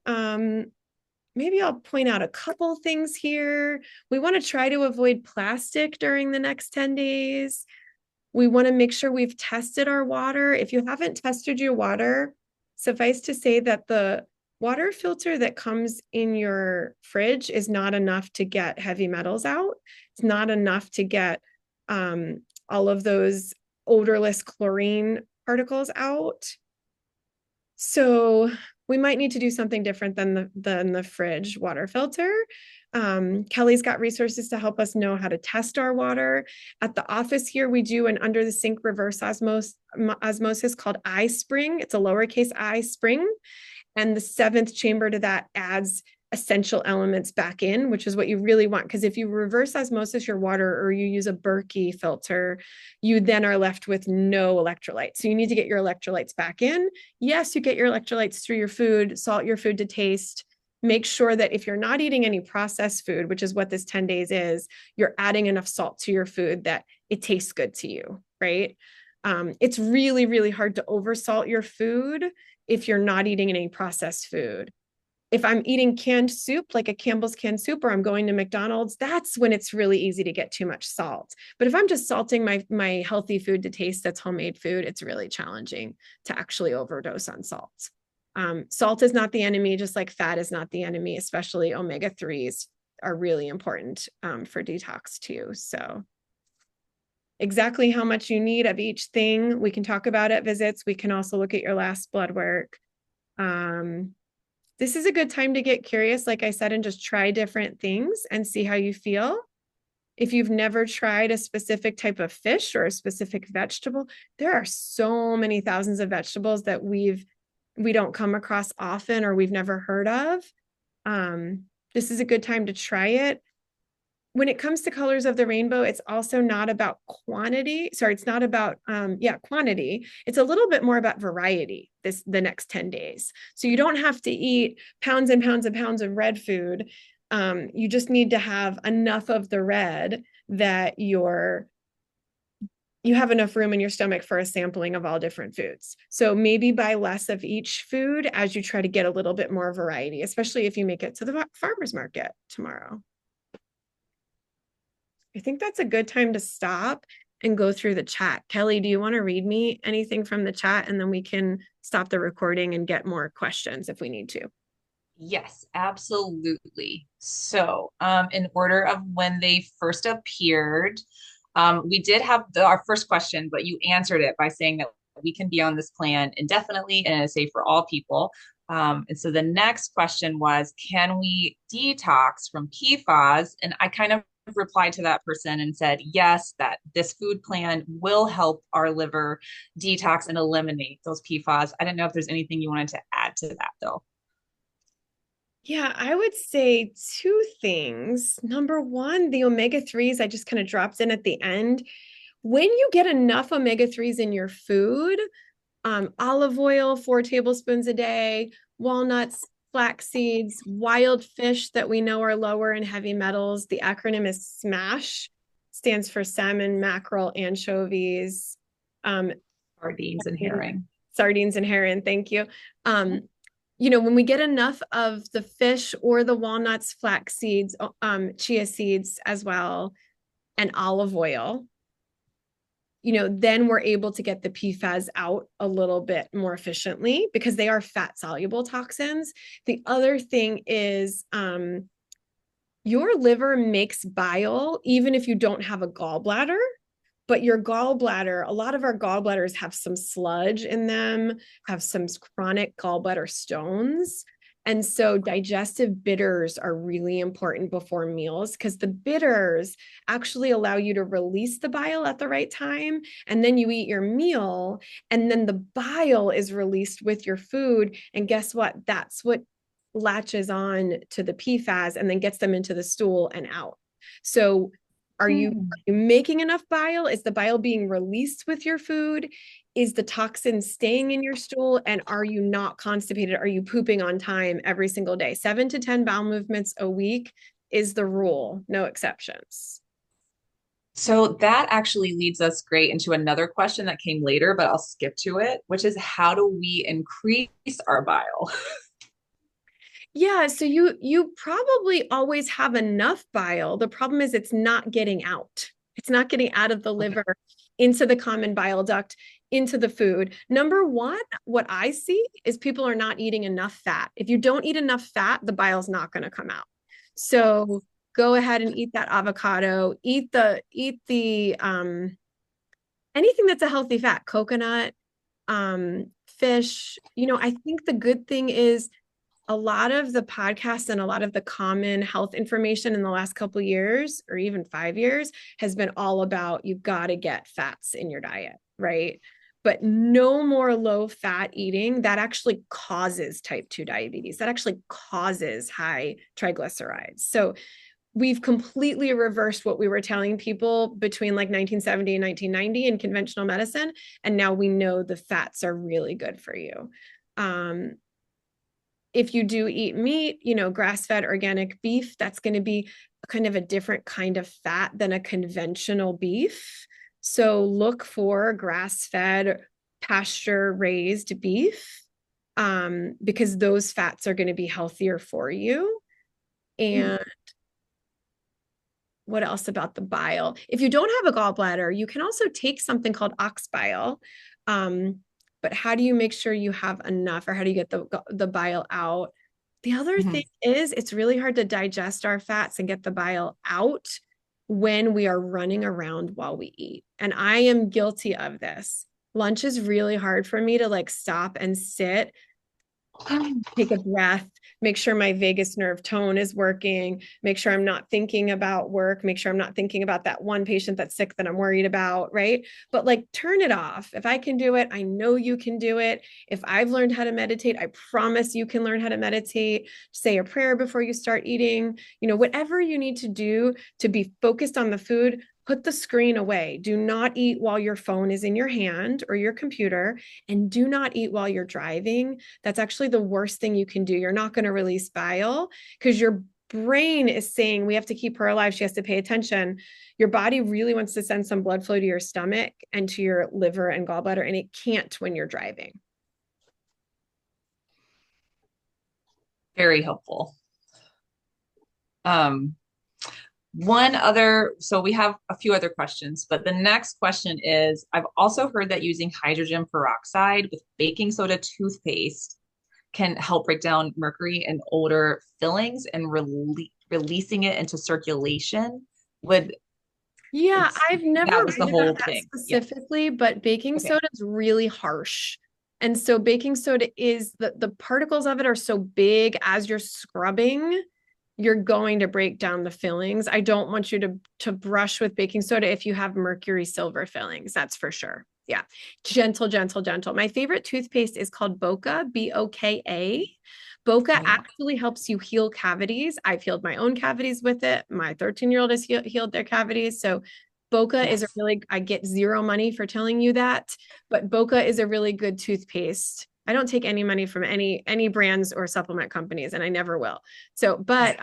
maybe I'll point out a couple things here. We want to try to avoid plastic during the next 10 days. We want to make sure we've tested our water. If you haven't tested your water, suffice to say that the water filter that comes in your fridge is not enough to get heavy metals out. It's not enough to get all of those odorless chlorine particles out. So we might need to do something different than the fridge water filter. Kelly's got resources to help us know how to test our water. At the office here, we do an under the sink reverse osmosis called iSpring. It's a lowercase I spring. And the 7th chamber to that adds essential elements back in, which is what you really want. Because if you reverse osmosis your water or you use a Berkey filter, you then are left with no electrolytes. So you need to get your electrolytes back in. Yes, you get your electrolytes through your food, salt your food to taste. Make sure that if you're not eating any processed food, which is what this 10 days is, you're adding enough salt to your food that it tastes good to you, right? It's really, really hard to oversalt your food if you're not eating any processed food. If I'm eating canned soup, like a Campbell's canned soup, or I'm going to McDonald's, that's when it's really easy to get too much salt. But if I'm just salting my healthy food to taste that's homemade food, it's really challenging to actually overdose on salt. Salt is not the enemy, just like fat is not the enemy, especially omega-3s are really important for detox too. So exactly how much you need of each thing, we can talk about at visits. We can also look at your last blood work. This is a good time to get curious, like I said, and just try different things and see how you feel. If you've never tried a specific type of fish or a specific vegetable, there are so many thousands of vegetables that we don't come across often or we've never heard of. This is a good time to try it. When it comes to colors of the rainbow, it's also not about quantity. Sorry, it's not about quantity. It's a little bit more about variety the next 10 days. So you don't have to eat pounds and pounds and pounds of red food. You just need to have enough of the red that you have enough room in your stomach for a sampling of all different foods. So maybe buy less of each food as you try to get a little bit more variety, especially if you make it to the farmer's market tomorrow. I think that's a good time to stop and go through the chat. Kelly, do you want to read me anything from the chat, and then we can stop the recording and get more questions if we need to? Yes, absolutely. So, in order of when they first appeared, we did have our first question, but you answered it by saying that we can be on this plan indefinitely and it's safe for all people. And so the next question was, can we detox from PFAS? And I kind of replied to that person and said, yes, that this food plan will help our liver detox and eliminate those PFAS. I didn't know if there's anything you wanted to add to that though. Yeah, I would say two things. Number one, the omega 3s I just kind of dropped in at the end. When you get enough omega 3s in your food, olive oil, 4 tablespoons a day, walnuts, flax seeds, wild fish that we know are lower in heavy metals. The acronym is SMASH, stands for salmon, mackerel, anchovies, um, Sardines and herring. sardines and herring. Thank you. When we get enough of the fish or the walnuts, flax seeds, chia seeds as well, and olive oil, then we're able to get the PFAS out a little bit more efficiently because they are fat soluble toxins. The other thing is your liver makes bile even if you don't have a gallbladder. But your gallbladder, a lot of our gallbladders have some sludge in them, have some chronic gallbladder stones. And so digestive bitters are really important before meals because the bitters actually allow you to release the bile at the right time. And then you eat your meal, and then the bile is released with your food. And guess what? That's what latches on to the PFAS and then gets them into the stool and out. So are you making enough bile? Is the bile being released with your food? Is the toxin staying in your stool? And are you not constipated? Are you pooping on time every single day? 7 to 10 bowel movements a week is the rule, no exceptions. So that actually leads us great into another question that came later, but I'll skip to it, which is how do we increase our bile? Yeah, so you probably always have enough bile. The problem is it's not getting out. It's not getting out of the Okay. liver into the common bile duct, into the food. Number one, what I see is people are not eating enough fat. If you don't eat enough fat, the bile's not going to come out. So go ahead and eat that avocado, eat the anything that's a healthy fat, coconut, fish. I think the good thing is a lot of the podcasts and a lot of the common health information in the last couple of years or even 5 years has been all about you got to get fats in your diet, right? But no more low fat eating that actually causes type 2 diabetes, that actually causes high triglycerides. So we've completely reversed what we were telling people between like 1970 and 1990 in conventional medicine. And now we know the fats are really good for you. If you do eat meat, grass-fed organic beef, that's going to be kind of a different kind of fat than a conventional beef. So look for grass-fed, pasture-raised beef because those fats are going to be healthier for you. And what else about the bile? If you don't have a gallbladder, you can also take something called ox bile. But how do you make sure you have enough, or how do you get the bile out? The other Mhm. thing is it's really hard to digest our fats and get the bile out when we are running around while we eat. And I am guilty of this. Lunch is really hard for me to like stop and sit, take a breath, make sure my vagus nerve tone is working, make sure I'm not thinking about work, make sure I'm not thinking about that one patient that's sick that I'm worried about, right? But like turn it off. If I can do it, I know you can do it. If I've learned how to meditate, I promise you can learn how to meditate. Say a prayer before you start eating, whatever you need to do to be focused on the food. Put the screen away. Do not eat while your phone is in your hand or your computer, and do not eat while you're driving. That's actually the worst thing you can do. You're not going to release bile because your brain is saying, we have to keep her alive. She has to pay attention. Your body really wants to send some blood flow to your stomach and to your liver and gallbladder, and it can't when you're driving. Very helpful. Um, so we have a few other questions, but the next question is, I've also heard that using hydrogen peroxide with baking soda toothpaste can help break down mercury and older fillings and releasing it into circulation. Would Yeah, it's I've never that was the read about whole that thing. Yeah. specifically, but baking Okay. soda is really harsh. And so baking soda is the particles of it are so big as you're scrubbing you're going to break down the fillings. I don't want you to brush with baking soda if you have mercury silver fillings. That's for sure. Yeah. Gentle, gentle, gentle. My favorite toothpaste is called Boca, Boka. Boca Okay. actually helps you heal cavities. I've healed my own cavities with it. My 13-year-old has healed their cavities. So Boca is a Yes. really, I get zero money for telling you that, but Boca is a really good toothpaste. I don't take any money from any brands or supplement companies, and I never will. So, but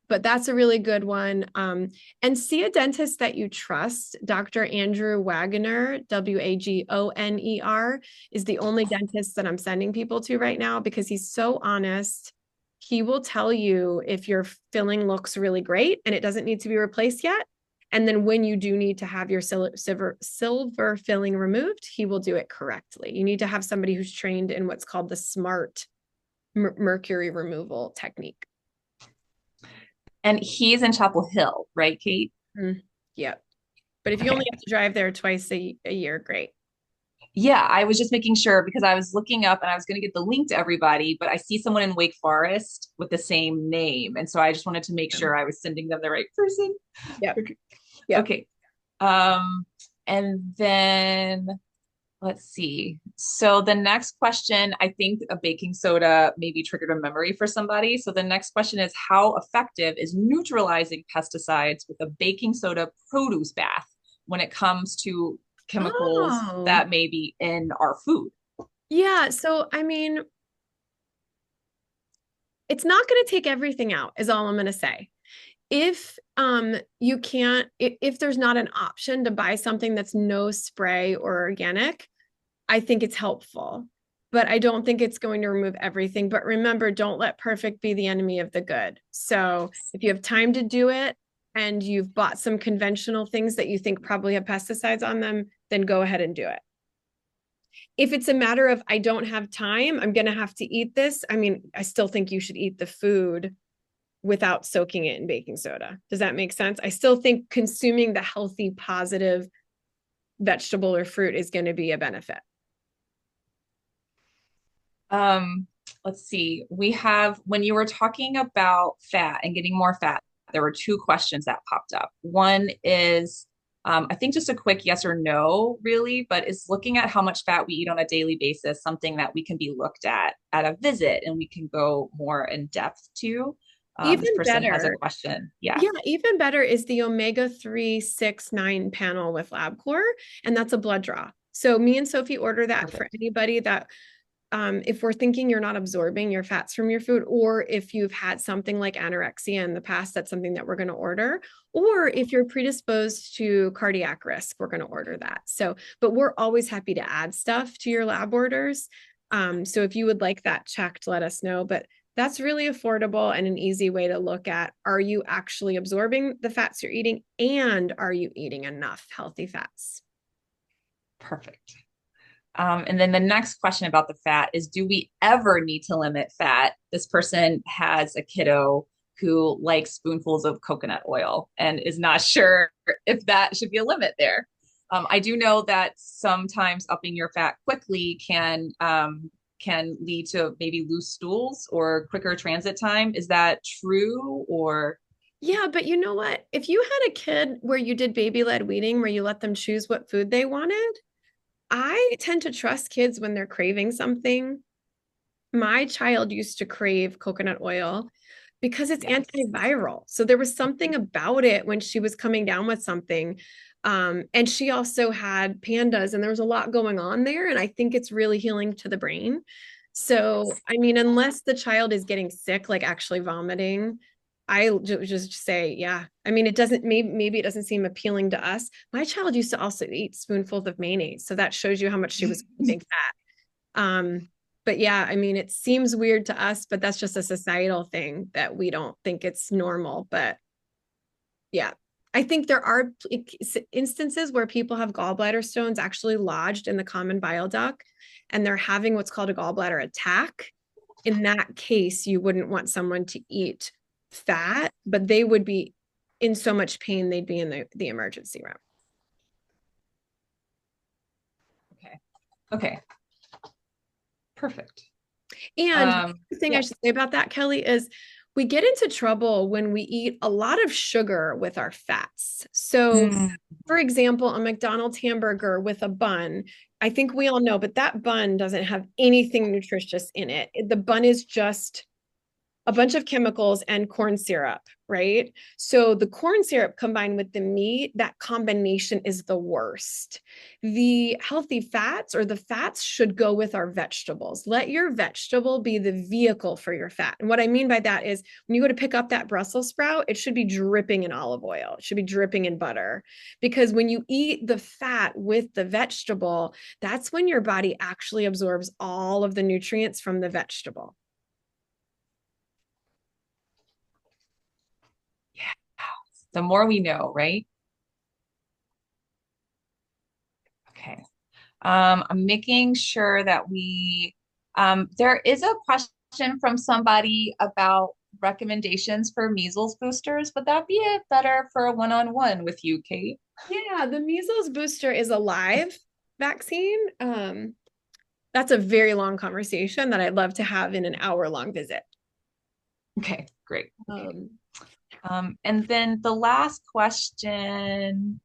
that's a really good one. And see a dentist that you trust. Dr. Andrew Wagoner, Wagoner, is the only dentist that I'm sending people to right now because he's so honest. He will tell you if your filling looks really great and it doesn't need to be replaced yet. And then when you do need to have your silver filling removed, he will do it correctly. You need to have somebody who's trained in what's called the smart mercury removal technique. And he's in Chapel Hill, right, Kate? Mm, yeah. But if you only Okay. have to drive there twice a year, great. Yeah, I was just making sure because I was looking up and I was going to get the link to everybody, but I see someone in Wake Forest with the same name. And so I just wanted to make sure I was sending them the right person. Yep. Okay. Yep. Okay. Um, and then let's see. So the next question, I think a baking soda maybe triggered a memory for somebody. So the next question is how effective is neutralizing pesticides with a baking soda produce bath when it comes to chemicals Oh, that may be in our food? yeah. So, I mean, it's not going to take everything out, is all I'm going to say. If you can't, if there's not an option to buy something that's no spray or organic, I think it's helpful. But I don't think it's going to remove everything. But remember, don't let perfect be the enemy of the good. So if you have time to do it and you've bought some conventional things that you think probably have pesticides on them, then go ahead and do it. If it's a matter of I don't have time, I'm going to have to eat this, I mean, I still think you should eat the food without soaking it in baking soda. Does that make sense? I still think consuming the healthy, positive vegetable or fruit is going to be a benefit. Um, let's see. We have, when you were talking about fat and getting more fat, there were two questions that popped up. One is, I think just a quick yes or no, really, but is looking at how much fat we eat on a daily basis something that we can be looked at a visit and we can go more in depth to? This Even person has a better, question. Yeah, yeah, even better is the omega 3, 6, 9 panel with LabCorp, and that's a blood draw. So me and Sophie order that for perfect. anybody that if we're thinking you're not absorbing your fats from your food, or if you've had something like anorexia in the past, that's something that we're going to order. Or if you're predisposed to cardiac risk, we're going to order that. So, but we're always happy to add stuff to your lab orders. So if you would like that checked, let us know. But that's really affordable and an easy way to look at, are you actually absorbing the fats you're eating, and are you eating enough healthy fats? Perfect. And then the next question about the fat is, do we ever need to limit fat? This person has a kiddo who likes spoonfuls of coconut oil and is not sure if that should be a limit there. I do know that sometimes upping your fat quickly can lead to maybe loose stools or quicker transit time. Is that true or Yeah, but you know what? If you had a kid where you did baby-led weaning, where you let them choose what food they wanted, I tend to trust kids when they're craving something. My child used to crave coconut oil because it's yes? antiviral. So there was something about it when she was coming down with something. And she also had pandas, and there was a lot going on there. And I think it's really healing to the brain. So, I mean, unless the child is getting sick, like actually vomiting, just say, yeah. I mean, it doesn't, maybe it doesn't seem appealing to us. My child used to also eat spoonfuls of mayonnaise. So that shows you how much she was craving fat. But yeah, I mean, it seems weird to us, but that's just a societal thing that we don't think it's normal. But yeah, I think there are instances where people have gallbladder stones actually lodged in the common bile duct and they're having what's called a gallbladder attack. In that case, you wouldn't want someone to eat fat, but they would be in so much pain, they'd be in the emergency room. Okay. Okay. Perfect. And the thing I Yeah. should say about that, Kelly, is We get into trouble when we eat a lot of sugar with our fats. So, Mm. for example, a McDonald's hamburger with a bun, I think we all know, but that bun doesn't have anything nutritious in it. The bun is just a bunch of chemicals and corn syrup, right? So the corn syrup combined with the meat, that combination is the worst. The healthy fats or the fats should go with our vegetables. Let your vegetable be the vehicle for your fat. And what I mean by that is when you go to pick up that Brussels sprout, it should be dripping in olive oil. It should be dripping in butter. Because when you eat the fat with the vegetable, that's when your body actually absorbs all of the nutrients from the vegetable. Yeah. The more we know, right? Okay. I'm making sure that there is a question from somebody about recommendations for measles boosters. Would that be it better for a one-on-one with you, Kate? Yeah, the measles booster is a live vaccine. That's a very long conversation that I'd love to have in an hour-long visit. Okay, great. Okay. Um, And then the last question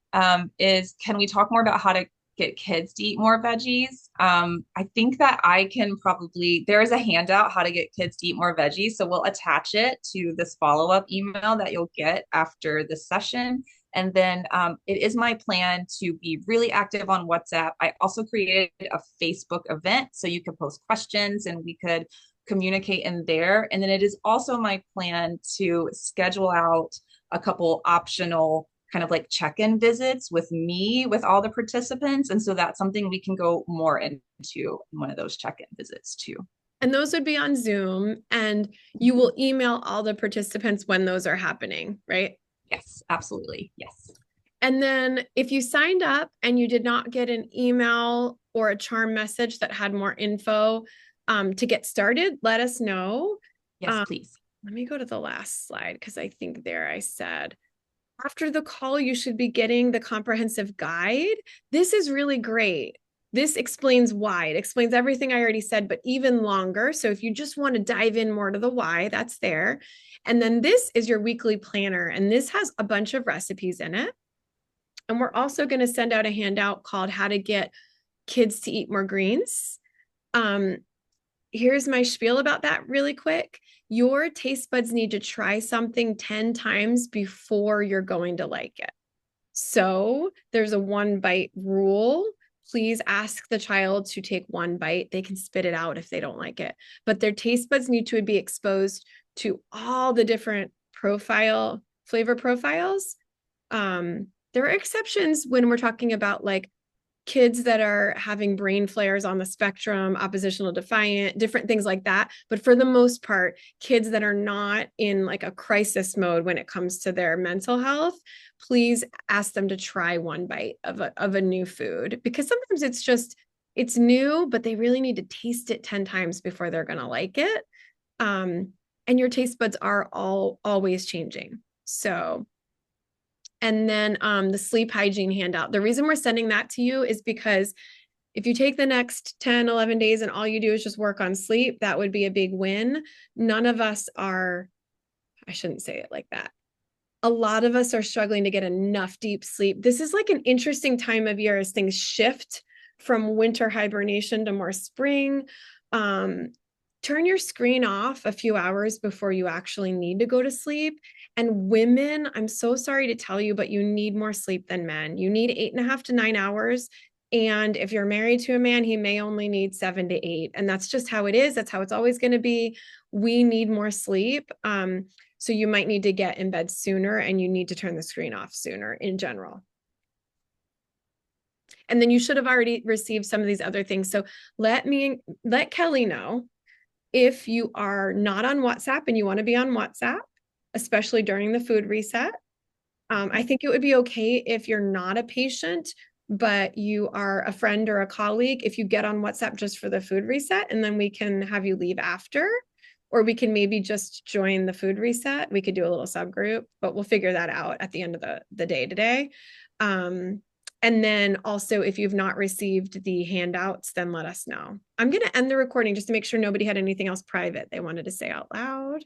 is, can we talk more about how to get kids to eat more veggies? I think that I can probably, there is a handout how to get kids to eat more veggies. So we'll attach it to this follow-up email that you'll get after this session. And then it is my plan to be really active on WhatsApp. I also created a Facebook event so you could post questions and we could communicate in there. And then it is also my plan to schedule out a couple optional kind of like check-in visits with me with all the participants. And so that's something we can go more into in one of those check-in visits too. and those would be on Zoom, and you will email all the participants when those are happening, right? Yes, absolutely. Yes. And then if you signed up and you did not get an email or a charm message that had more info to get started, let us know. Yes, please. Let me go to the last slide because I think there I said after the call, you should be getting the comprehensive guide. This is really great. This explains why. It explains everything I already said, but even longer. So if you just want to dive in more to the why, that's there. And then this is your weekly planner, and this has a bunch of recipes in it. And we're also going to send out a handout called How to Get Kids to Eat More Greens. Um, Here's my spiel about that really quick. Your taste buds need to try something 10 times before you're going to like it. So there's a 1 bite rule. Please ask the child to take 1 bite. They can spit it out if they don't like it, but their taste buds need to be exposed to all the different flavor profiles. There are exceptions when we're talking about like kids that are having brain flares on the spectrum, oppositional defiant, different things like that. But for the most part, kids that are not in like a crisis mode when it comes to their mental health, please ask them to try 1 bite of a new food, because sometimes it's new, but they really need to taste it 10 times before they're going to like it. And your taste buds are always changing. So and then the sleep hygiene handout. The reason we're sending that to you is because if you take the next 10, 11 days and all you do is just work on sleep, that would be a big win. None of us are, I shouldn't say it like that. A lot of us are struggling to get enough deep sleep. This is like an interesting time of year as things shift from winter hibernation to more spring. Turn your screen off a few hours before you actually need to go to sleep. And women, I'm so sorry to tell you, but you need more sleep than men. You need 8.5 to 9 hours. And if you're married to a man, he may only need 7 to 8. And that's just how it is. That's how it's always going to be. We need more sleep. So you might need to get in bed sooner, and you need to turn the screen off sooner in general. And then you should have already received some of these other things. So let Kelly know if you are not on WhatsApp and you want to be on WhatsApp, especially during the food reset. I think it would be okay if you're not a patient, but you are a friend or a colleague, if you get on WhatsApp just for the food reset, and then we can have you leave after, or we can maybe just join the food reset. We could do a little subgroup, but we'll figure that out at the end of the day today. And then also, if you've not received the handouts, then let us know. I'm going to end the recording just to make sure nobody had anything else private they wanted to say out loud.